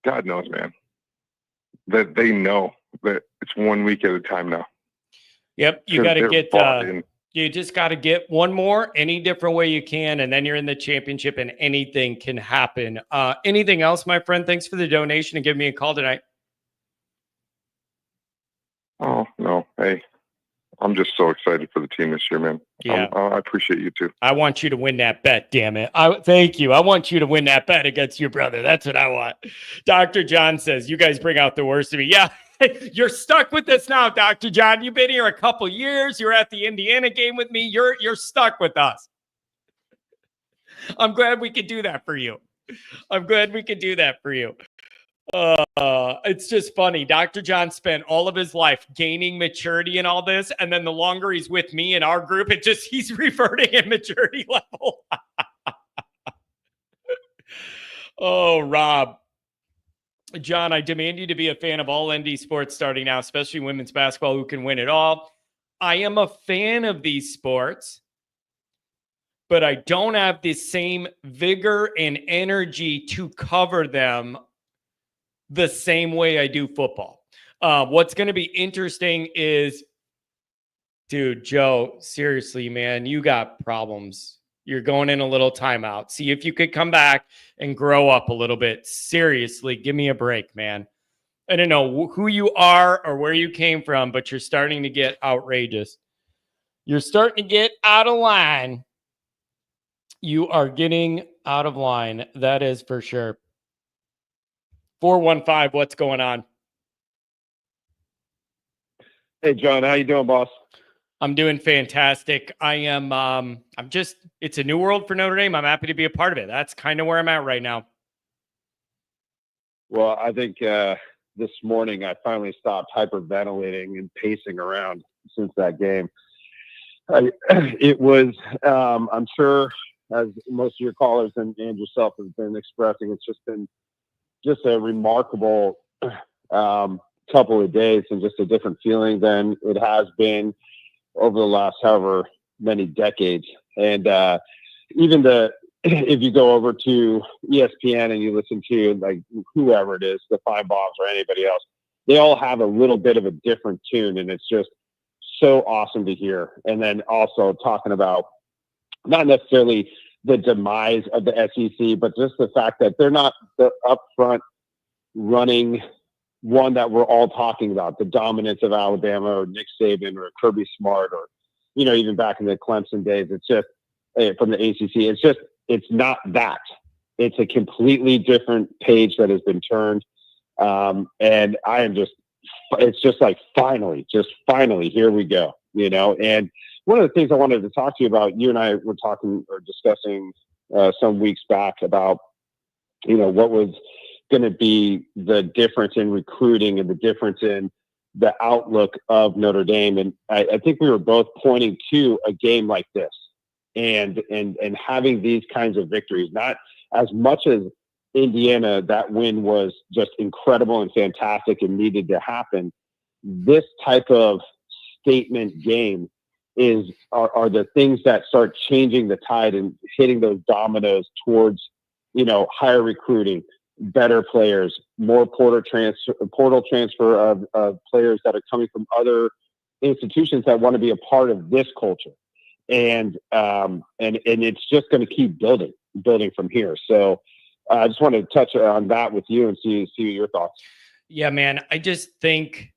God knows, man, that they know that it's 1 week at a time now. Yep. You got to get, you just got to get one more any different way you can. And then you're in the championship and anything can happen. Anything else, my friend? Thanks for the donation and giving me a call tonight. Oh, no. Hey, I'm just so excited for the team this year, man. Yeah. I appreciate you too. I want you to win that bet, damn it. Thank you. I want you to win that bet against your brother. That's what I want. Dr. John says, you guys bring out the worst of me. Yeah, you're stuck with this now, Dr. John. You've been here a couple years. You're at the Indiana game with me. You're stuck with us. I'm glad we could do that for you. It's just funny. Dr. John spent all of his life gaining maturity in all this, and then the longer he's with me in our group, he's reverting in maturity level. Oh, Rob. John, I demand you to be a fan of all ND sports starting now, especially women's basketball, who can win it all. I am a fan of these sports, but I don't have the same vigor and energy to cover them the same way I do football. What's going to be interesting is, dude, Joe, seriously, man, you got problems. You're going in a little timeout. See if you could come back and grow up a little bit. Seriously, give me a break, man. I don't know who you are or where you came from, but you're starting to get outrageous. You're starting to get out of line. You are getting out of line. That is for sure. 415, what's going on? Hey, John, how you doing, boss? I'm doing fantastic. It's a new world for Notre Dame. I'm happy to be a part of it. That's kind of where I'm at right now. Well, I think this morning I finally stopped hyperventilating and pacing around since that game. It was, I'm sure, as most of your callers and yourself have been expressing, it's just been just a remarkable couple of days and just a different feeling than it has been over the last however many decades. And even if you go over to ESPN and you listen to like whoever it is, the Fine Bombs or anybody else, they all have a little bit of a different tune, and it's just so awesome to hear. And then also talking about not necessarily the demise of the SEC, but just the fact that they're not the upfront running one that we're all talking about, the dominance of Alabama or Nick Saban or Kirby Smart or, even back in the Clemson days. It's just from the ACC. It's not that. It's a completely different page that has been turned. And I am it's just like, finally, here we go, and one of the things I wanted to talk to you about, you and I were talking or discussing some weeks back about, what was going to be the difference in recruiting and the difference in the outlook of Notre Dame. And I think we were both pointing to a game like this and having these kinds of victories, not as much as Indiana, that win was just incredible and fantastic and needed to happen. This type of statement game are the things that start changing the tide and hitting those dominoes towards, higher recruiting, better players, more portal transfer of players that are coming from other institutions that want to be a part of this culture. And it's just going to keep building from here. So I just wanted to touch on that with you and see your thoughts. Yeah, man. I just think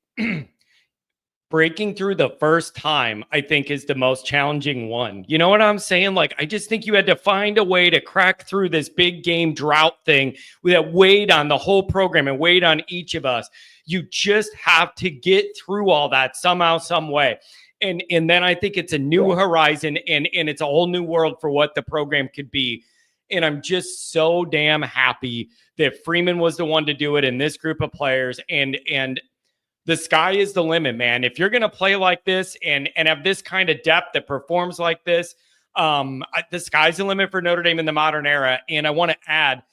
breaking through the first time, I think, is the most challenging one. You know what I'm saying? Like, I just think you had to find a way to crack through this big game drought thing that weighed on the whole program and weighed on each of us. You just have to get through all that somehow, some way. And then I think it's a new horizon and it's a whole new world for what the program could be. And I'm just so damn happy that Freeman was the one to do it in this group of players. And the sky is the limit, man. If you're going to play like this and have this kind of depth that performs like this, the sky's the limit for Notre Dame in the modern era. And I want to add,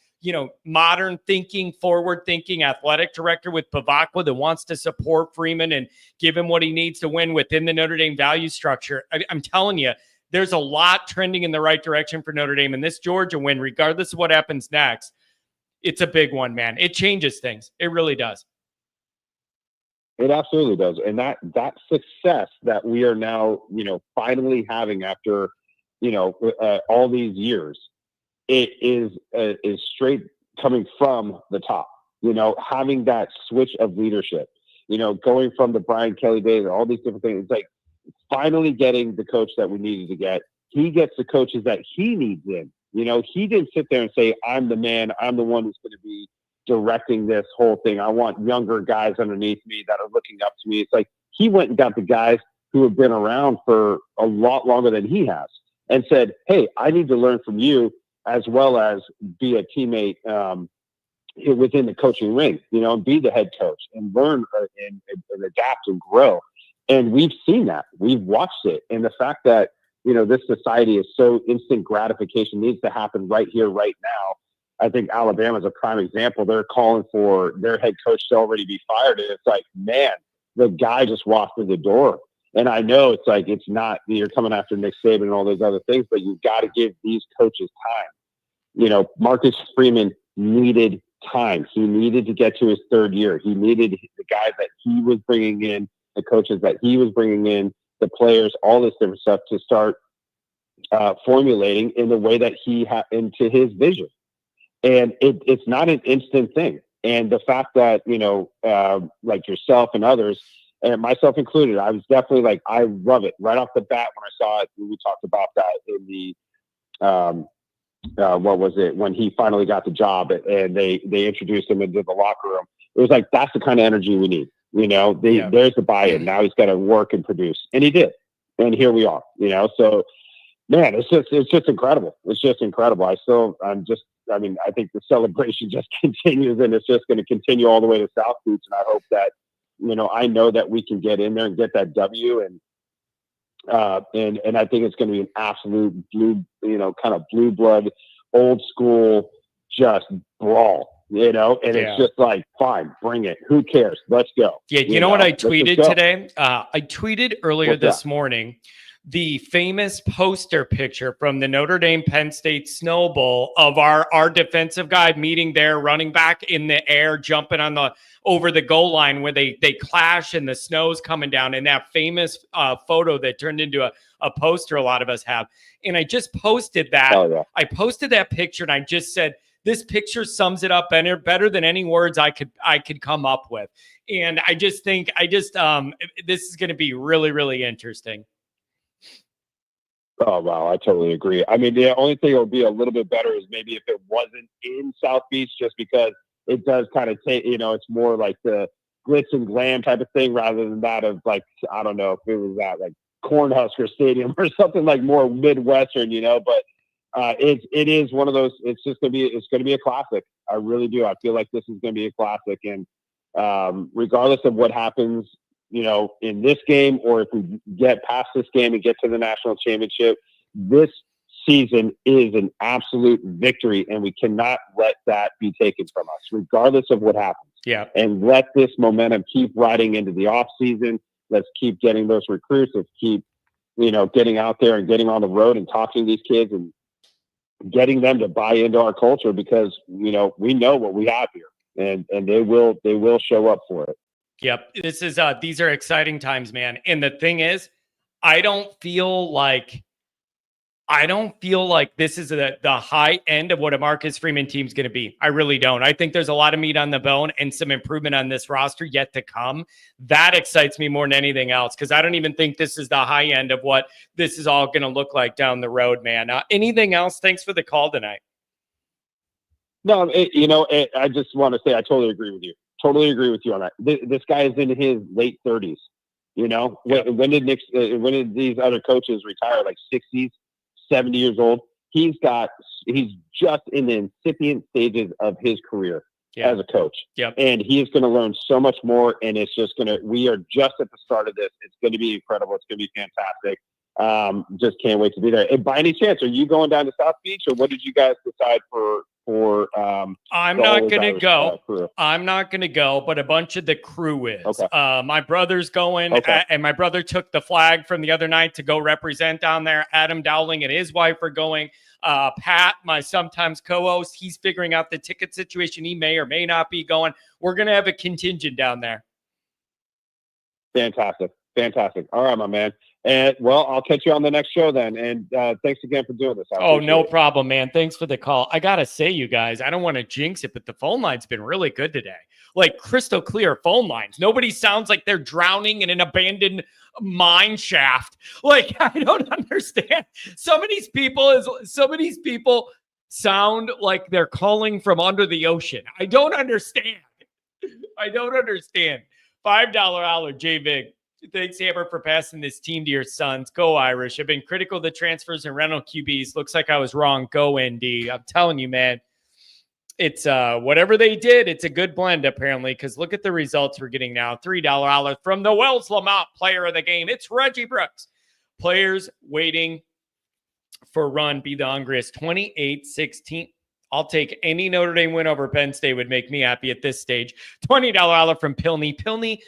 modern thinking, forward thinking athletic director with Pavakwa that wants to support Freeman and give him what he needs to win within the Notre Dame value structure. I'm telling you, there's a lot trending in the right direction for Notre Dame. And this Georgia win, regardless of what happens next, it's a big one, man. It changes things. It really does. It absolutely does. And that success that we are now, finally having after, all these years, it is straight coming from the top, having that switch of leadership, going from the Brian Kelly days and all these different things. It's like finally getting the coach that we needed to get. He gets the coaches that he needs in. He didn't sit there and say, I'm the man, I'm the one who's going to be directing this whole thing. I want younger guys underneath me that are looking up to me. It's like he went and got the guys who have been around for a lot longer than he has and said, hey, I need to learn from you as well as be a teammate within the coaching ring, and be the head coach and learn and adapt and grow. And we've seen that. We've watched it. And the fact that, this society is so instant gratification needs to happen right here, right now. I think Alabama's a prime example. They're calling for their head coach to already be fired. And it's like, man, the guy just walked through the door. And I know it's like, it's not, you're coming after Nick Saban and all those other things, but you've got to give these coaches time. Marcus Freeman needed time. He needed to get to his third year. He needed the guys that he was bringing in, the coaches that he was bringing in, the players, all this different stuff to start formulating in the way that he had into his vision. And it's not an instant thing. And the fact that, like yourself and others, and myself included, I was definitely like, I love it right off the bat when I saw it. We talked about that in the, what was it, when he finally got the job and they introduced him into the locker room. It was like, that's the kind of energy we need. There's the buy-in. Now he's got to work and produce. And he did. And here we are, so man, it's just incredible. It's just incredible. I think the celebration just continues and it's just going to continue all the way to South Beach. And I hope that, I know that we can get in there and get that W and I think it's going to be an absolute blue, kind of blue blood, old school, just brawl. It's just like, fine, bring it. Who cares? Let's go. Yeah. You know what I tweeted today? I tweeted earlier this morning, the famous poster picture from the Notre Dame Penn State Snow Bowl of our defensive guy meeting their running back in the air, jumping over the goal line where they clash and the snow's coming down, and that famous photo that turned into a poster a lot of us have. And I just posted that. Oh, yeah. I posted that picture and I just said, this picture sums it up better than any words I could come up with. And I just think this is going to be really, really interesting. Oh, wow. I totally agree. I mean, the only thing that would be a little bit better is maybe if it wasn't in South Beach, just because it does kind of take, it's more like the glitz and glam type of thing rather than that of like, I don't know if it was that like Cornhusker Stadium or something like more Midwestern, but it is one of those, it's going to be a classic. I really do. I feel like this is going to be a classic. And regardless of what happens, in this game, or if we get past this game and get to the national championship, this season is an absolute victory, and we cannot let that be taken from us, regardless of what happens. Yeah. And let this momentum keep riding into the off season. Let's keep getting those recruits. Let's keep, getting out there and getting on the road and talking to these kids and getting them to buy into our culture, because, we know what we have here, and they will show up for it. Yep. These are exciting times, man. And the thing is, I don't feel like I don't feel like this is the high end of what a Marcus Freeman team's going to be. I really don't. I think there's a lot of meat on the bone and some improvement on this roster yet to come. That excites me more than anything else, because I don't even think this is the high end of what this is all going to look like down the road, man. Anything else? Thanks for the call tonight. No, I just want to say I totally agree with you. Totally agree with you on that. This guy is in his late 30s. Yep. When did these other coaches retire? Like 60s, 70 years old. He's just in the incipient stages of his career as a coach. Yep. And he is going to learn so much more. And it's just we are just at the start of this. It's going to be incredible. It's going to be fantastic. Just can't wait to be there. And by any chance, are you going down to South Beach, or what did you guys decide for I'm not going to go. I'm not going to go, but a bunch of the crew is. Okay. My brother's going, and my brother took the flag from the other night to go represent down there. Adam Dowling and his wife are going. Pat, my sometimes co-host, he's figuring out the ticket situation. He may or may not be going. We're going to have a contingent down there. Fantastic. All right, my man. And well, I'll catch you on the next show then. And thanks again for doing this. No problem, man. Thanks for the call. I got to say, you guys, I don't want to jinx it, but the phone line's been really good today. Like crystal clear phone lines. Nobody sounds like they're drowning in an abandoned mine shaft. Like, I don't understand. Some of these people sound like they're calling from under the ocean. I don't understand. $5 hour, J-Vig. Thanks, Hammer, for passing this team to your sons. Go Irish. I've been critical of the transfers and rental QBs. Looks like I was wrong. Go ND. I'm telling you, man. It's whatever they did, it's a good blend, apparently, because look at the results we're getting now. $3 hour from the Wells Lamont player of the game. It's Reggie Brooks. Players waiting for run. Be the hungriest. 28-16. I'll take any Notre Dame win over Penn State would make me happy at this stage. $20 hour from Pilney. Pilney,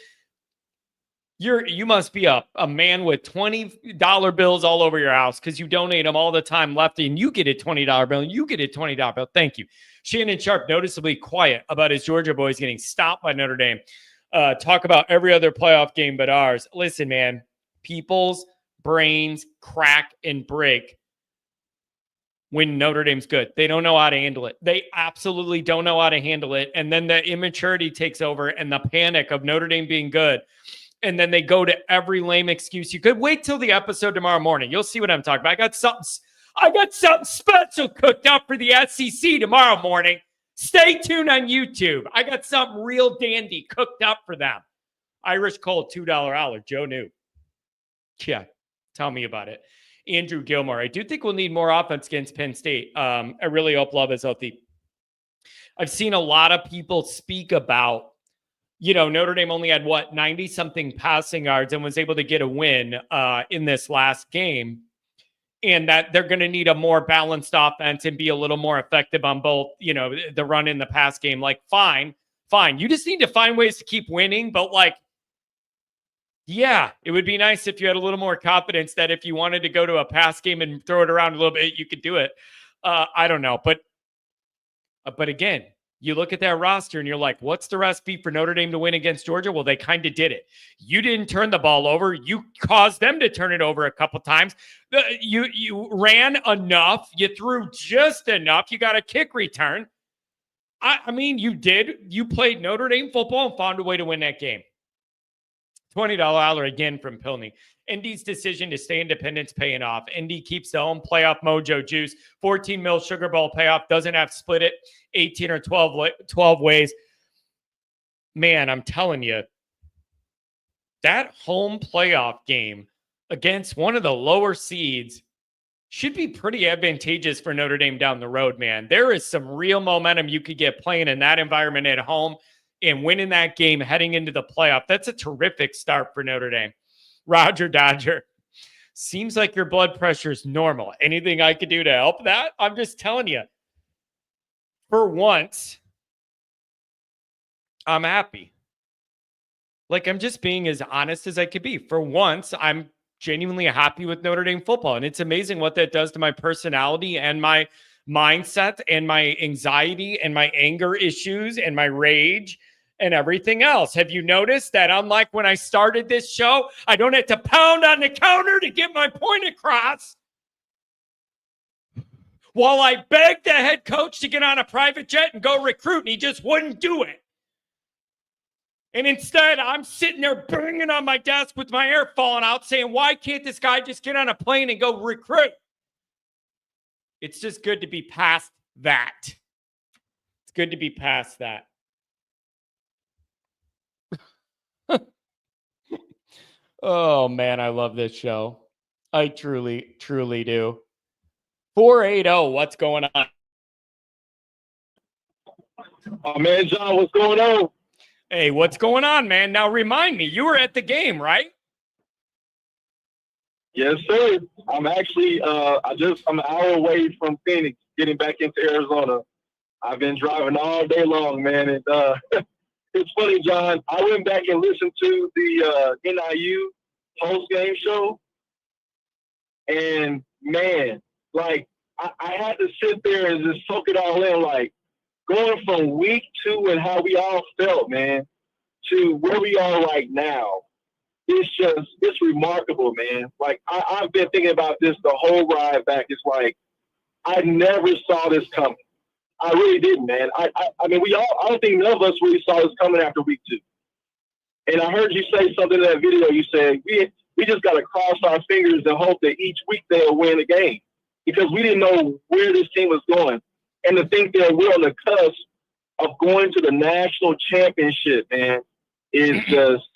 you must be a man with $20 bills all over your house, because you donate them all the time left, and you get a $20 bill, and you get a $20 bill. Thank you. Shannon Sharp, noticeably quiet about his Georgia boys getting stopped by Notre Dame. Talk about every other playoff game but ours. Listen, man, people's brains crack and break when Notre Dame's good. They don't know how to handle it. They absolutely don't know how to handle it. And then the immaturity takes over and the panic of Notre Dame being good. And then they go to every lame excuse you could. Wait till the episode tomorrow morning. You'll see what I'm talking about. I got something special cooked up for the SEC tomorrow morning. Stay tuned on YouTube. I got something real dandy cooked up for them. Irish Cold, $2 hour. Joe New. Yeah, tell me about it. Andrew Gilmore. I do think we'll need more offense against Penn State. I really hope Love is healthy. I've seen a lot of people speak about, Notre Dame only had 90-something passing yards and was able to get a win in this last game, and that they're going to need a more balanced offense and be a little more effective on both, the run and the pass game. Like, fine. You just need to find ways to keep winning. But yeah, it would be nice if you had a little more confidence that if you wanted to go to a pass game and throw it around a little bit, you could do it. I don't know. But again, you look at that roster and you're like, what's the recipe for Notre Dame to win against Georgia? Well, they kind of did it. You didn't turn the ball over. You caused them to turn it over a couple times. You ran enough. You threw just enough. You got a kick return. I mean, you did. You played Notre Dame football and found a way to win that game. $20 hour again from Pilney. Indy's decision to stay independent's paying off. Indy keeps the home playoff mojo juice. 14 mil Sugar Bowl payoff. Doesn't have to split it 18 or 12 ways. Man, I'm telling you, that home playoff game against one of the lower seeds should be pretty advantageous for Notre Dame down the road, man. There is some real momentum you could get playing in that environment at home and winning that game heading into the playoff. That's a terrific start for Notre Dame. Roger Dodger, seems like your blood pressure is normal. Anything I could do to help that? I'm just telling you. For once, I'm happy. I'm just being as honest as I could be. For once, I'm genuinely happy with Notre Dame football. And it's amazing what that does to my personality and my mindset and my anxiety and my anger issues and my rage and everything else. Have you noticed that unlike when I started this show, I don't have to pound on the counter to get my point across? while I begged the head coach to get on a private jet and go recruit, and he just wouldn't do it. And instead, I'm sitting there banging on my desk with my hair falling out saying, why can't this guy just get on a plane and go recruit? It's just good to be past that. It's good to be past that. Oh, man, I love this show. I truly, truly do. 480, what's going on? Oh, man, John, what's going on? Hey, what's going on, man? Now remind me, you were at the game, right? Yes, sir. I'm actually, I'm an hour away from Phoenix, getting back into Arizona. I've been driving all day long, man. And it's funny, John. I went back and listened to the NIU post-game show. And, man, like, I had to sit there and just soak it all in, like, going from week 2 and how we all felt, man, to where we are right now. It's remarkable, man. Like, I've been thinking about this the whole ride back. It's like, I never saw this coming. I really didn't, man. I mean, I don't think none of us really saw this coming after week 2. And I heard you say something in that video. You said, we just got to cross our fingers and hope that each week they'll win a game, because we didn't know where this team was going. And to think that we're on the cusp of going to the national championship, man, is just,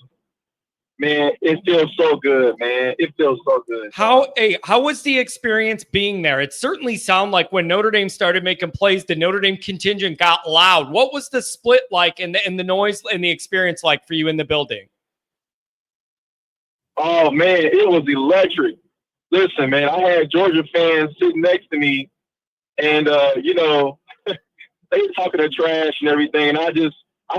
man, it feels so good, man. It feels so good. How was the experience being there? It certainly sounded like when Notre Dame started making plays, the Notre Dame contingent got loud. What was the split like and the noise and the experience like for you in the building? Oh, man, it was electric. Listen, man, I had Georgia fans sitting next to me, and, you know, they were talking to trash and everything, and I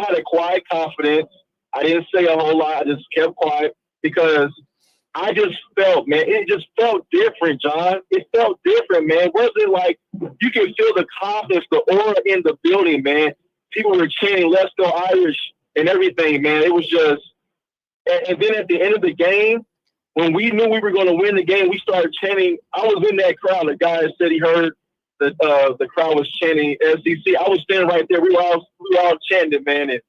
had a quiet confidence. I didn't say a whole lot. I just kept quiet because I just felt, man, it just felt different, John. It felt different, man. It wasn't like you can feel the confidence, the aura in the building, man. People were chanting, "Let's go Irish," and everything, man. It was just, and then at the end of the game, when we knew we were going to win the game, we started chanting. I was in that crowd. The guy said he heard that the crowd was chanting SEC. I was standing right there. We were all chanting, man. And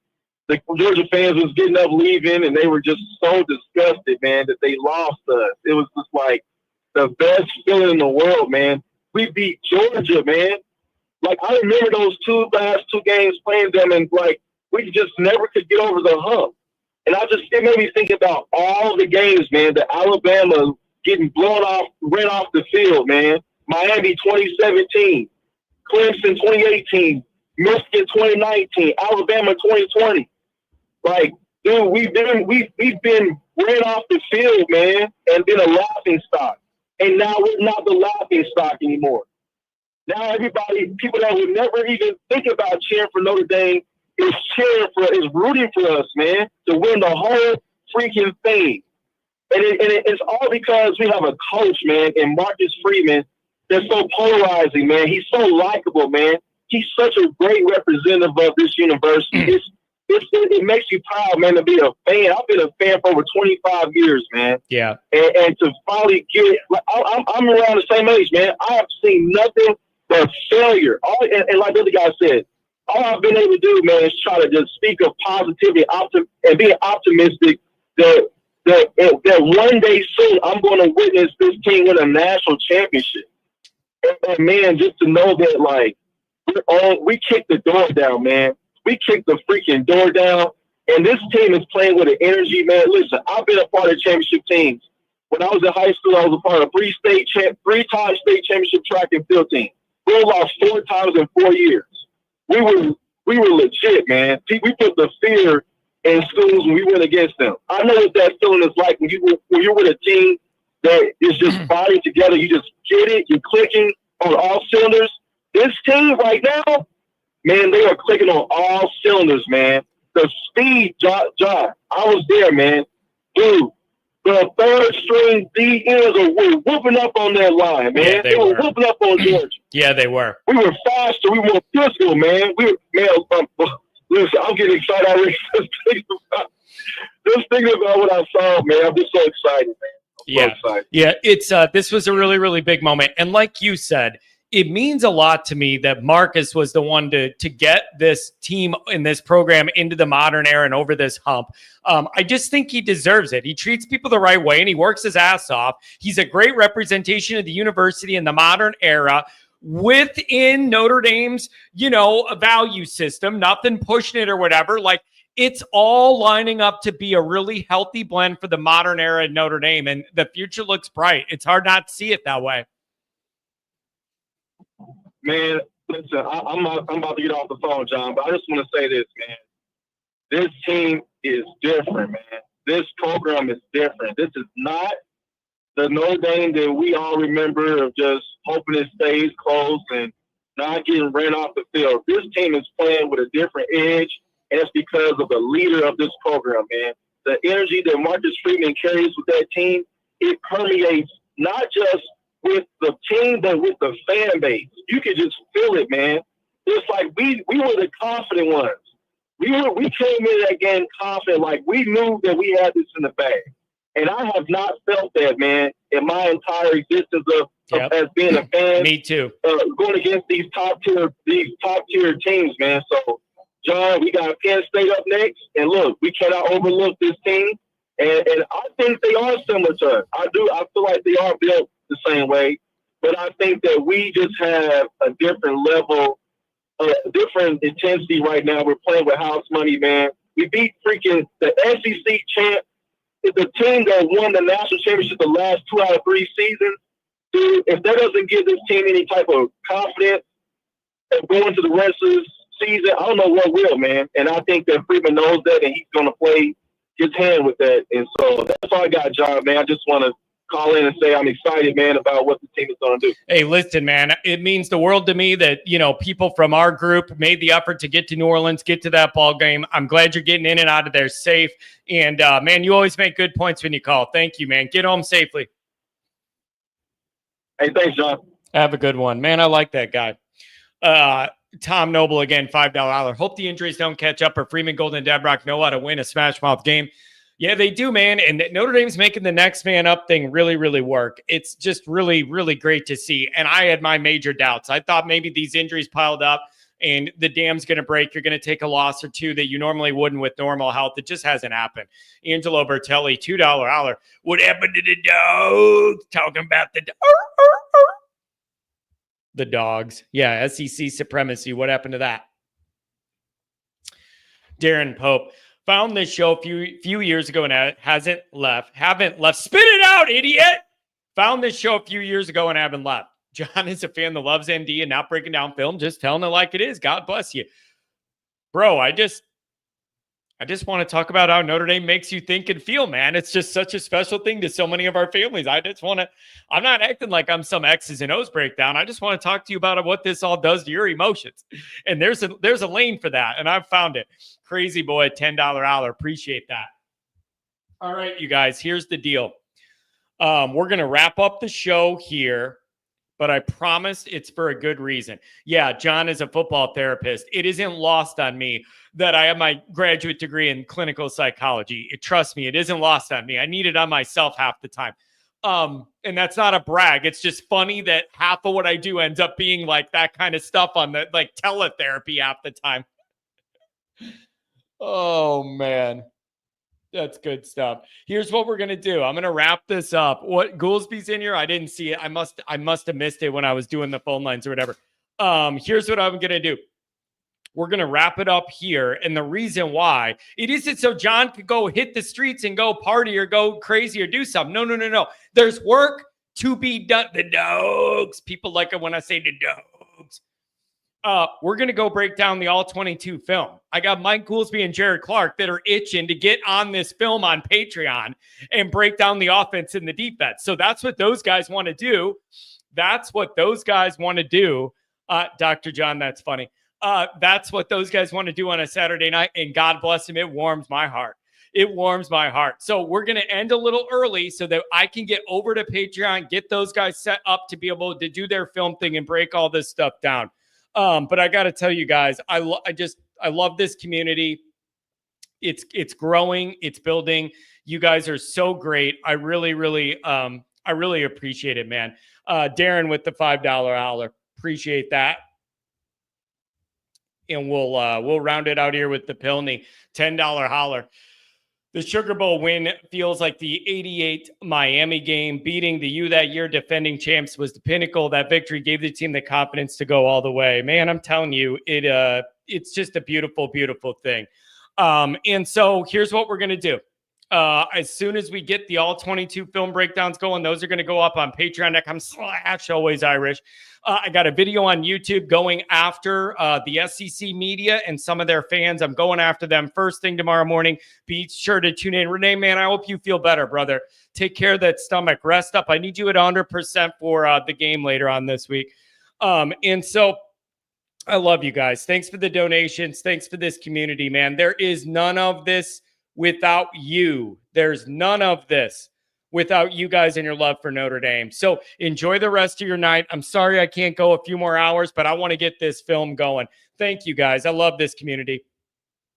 the Georgia fans was getting up, leaving, and they were just so disgusted, man, that they lost us. It was just like the best feeling in the world, man. We beat Georgia, man. Like, I remember those last two games playing them, and, like, we just never could get over the hump. And it made me think about all the games, man, that Alabama getting ran off the field, man. Miami 2017, Clemson 2018, Michigan 2019, Alabama 2020. Like, dude, we've been ran off the field, man, and been a laughing stock. And now we're not the laughing stock anymore. Now people that would never even think about cheering for Notre Dame is rooting for us, man, to win the whole freaking thing. And it's all because we have a coach, man, and Marcus Freeman, that's so polarizing, man. He's so likable, man. He's such a great representative of this university. It makes you proud, man, to be a fan. I've been a fan for over 25 years, man. Yeah. And to finally get, like, I'm around the same age, man. I have seen nothing but failure. And like the other guy said, all I've been able to do, man, is try to just speak of positivity and being optimistic that one day soon I'm going to witness this team win a national championship. And man, just to know that, like, we kicked the door down, man. We kicked the freaking door down, and this team is playing with an energy, man. Listen, I've been a part of championship teams. When I was in high school, I was a part of three-time state championship track and field team. We lost 4 times in 4 years. We were legit, man. We put the fear in schools when we went against them. I know what that feeling is like when you're with a team that is just body together. You just get it. You're clicking on all cylinders. This team right now, man, they are clicking on all cylinders, man. The speed, John, I was there, man. Dude, the third string DNs were whooping up on that line, man. Yeah, they were whooping up on Georgia. Yeah, they were. We were faster. We were physical, man. Listen, I'm getting excited already just thinking about what I saw, man. I'm just so excited, man. Yeah, it's this was a really, really big moment. And like you said, it means a lot to me that Marcus was the one to get this team in this program into the modern era and over this hump. I just think he deserves it. He treats people the right way and he works his ass off. He's a great representation of the university in the modern era within Notre Dame's, a value system, nothing pushing it or whatever. Like, it's all lining up to be a really healthy blend for the modern era at Notre Dame, and the future looks bright. It's hard not to see it that way. Man, listen, I'm about to get off the phone, John, but I just want to say this, man. This team is different, man. This program is different. This is not the Notre Dame that we all remember of just hoping it stays close and not getting ran off the field. This team is playing with a different edge, and it's because of the leader of this program, man. The energy that Marcus Freeman carries with that team, it permeates not just with the team, but with the fan base. You can just feel it, man. It's like we were the confident ones. We came in that game confident, like we knew that we had this in the bag. And I have not felt that, man, in my entire existence of as being a fan. Me too. Going against these top tier teams, man. So, John, we got Penn State up next, and look, we cannot overlook this team. And I think they are similar to us. I feel like they are built the same way, but I think that we just have a different level, different intensity right now. We're playing with house money, man. We beat freaking the SEC champ. The team that won the national championship the last 2 out of 3 seasons, dude, if that doesn't give this team any type of confidence going to the rest of the season, I don't know what will, man. And I think that Freeman knows that, and he's going to play his hand with that. And so that's all I got, John, man. I just want to call in and say I'm excited, man, about what the team is going to do. Hey, listen, man, it means the world to me that, people from our group made the effort to get to New Orleans, get to that ball game. I'm glad you're getting in and out of there safe. And, man, you always make good points when you call. Thank you, man. Get home safely. Hey, thanks, John. Have a good one. Man, I like that guy. Tom Noble, again, $5. Hope the injuries don't catch up or Freeman, Golden, Dabrock know how to win a smash mouth game. Yeah, they do, man. And Notre Dame's making the next man up thing really, really work. It's just really, really great to see. And I had my major doubts. I thought maybe these injuries piled up and the dam's going to break. You're going to take a loss or two that you normally wouldn't with normal health. It just hasn't happened. Angelo Bertelli, $2 holler. What happened to the dogs? Talking about the dogs. Yeah, SEC supremacy. What happened to that? Darren Pope. Found this show a few years ago and haven't left. Spit it out, idiot. Found this show a few years ago and haven't left. John is a fan that loves ND and not breaking down film, just telling it like it is. God bless you. Bro, I just want to talk about how Notre Dame makes you think and feel, man. It's just such a special thing to so many of our families. I'm not acting like I'm some X's and O's breakdown. I just want to talk to you about what this all does to your emotions. And there's a lane for that, and I've found it. Crazy boy, $10 hour. Appreciate that. All right, you guys, here's the deal. We're going to wrap up the show here, but I promised it's for a good reason. Yeah, John is a football therapist. It isn't lost on me that I have my graduate degree in clinical psychology. Trust me, it isn't lost on me. I need it on myself half the time. And that's not a brag. It's just funny that half of what I do ends up being like that kind of stuff on the like teletherapy half the time. Oh, man. That's good stuff. Here's what we're going to do. I'm going to wrap this up. What, Goolsby's in here? I didn't see it. I must have missed it when I was doing the phone lines or whatever. Here's what I'm going to do. We're going to wrap it up here. And the reason why it isn't so John could go hit the streets and go party or go crazy or do something. No. There's work to be done. The dogs. People like it when I say the dogs. We're going to go break down the All-22 film. I got Mike Goolsby and Jared Clark that are itching to get on this film on Patreon and break down the offense and the defense. So that's what those guys want to do. Dr. John, that's funny. That's what those guys want to do on a Saturday night, and God bless them. It warms my heart. So we're going to end a little early so that I can get over to Patreon, get those guys set up to be able to do their film thing and break all this stuff down. But I got to tell you guys, I love this community. It's growing, it's building. You guys are so great. I really appreciate it, man. Darren with the $5 holler. Appreciate that. And we'll round it out here with the Pilney $10 holler. The Sugar Bowl win feels like the 88 Miami game. Beating the U that year, defending champs, was the pinnacle. That victory gave the team the confidence to go all the way. Man, I'm telling you, it's just a beautiful, beautiful thing. And so here's what we're going to do. As soon as we get the all 22 film breakdowns going, those are going to go up on patreon.com/alwaysirish. I got a video on YouTube going after the SEC media and some of their fans. I'm going after them first thing tomorrow morning. Be sure to tune in. Renee, man, I hope you feel better, brother. Take care of that stomach. Rest up. I need you at 100% for the game later on this week. And so I love you guys. Thanks for the donations. Thanks for this community, man. There is none of this without you. There's none of this without you guys and your love for Notre Dame. So enjoy the rest of your night. I'm sorry I can't go a few more hours, but I want to get this film going. Thank you guys. I love this community.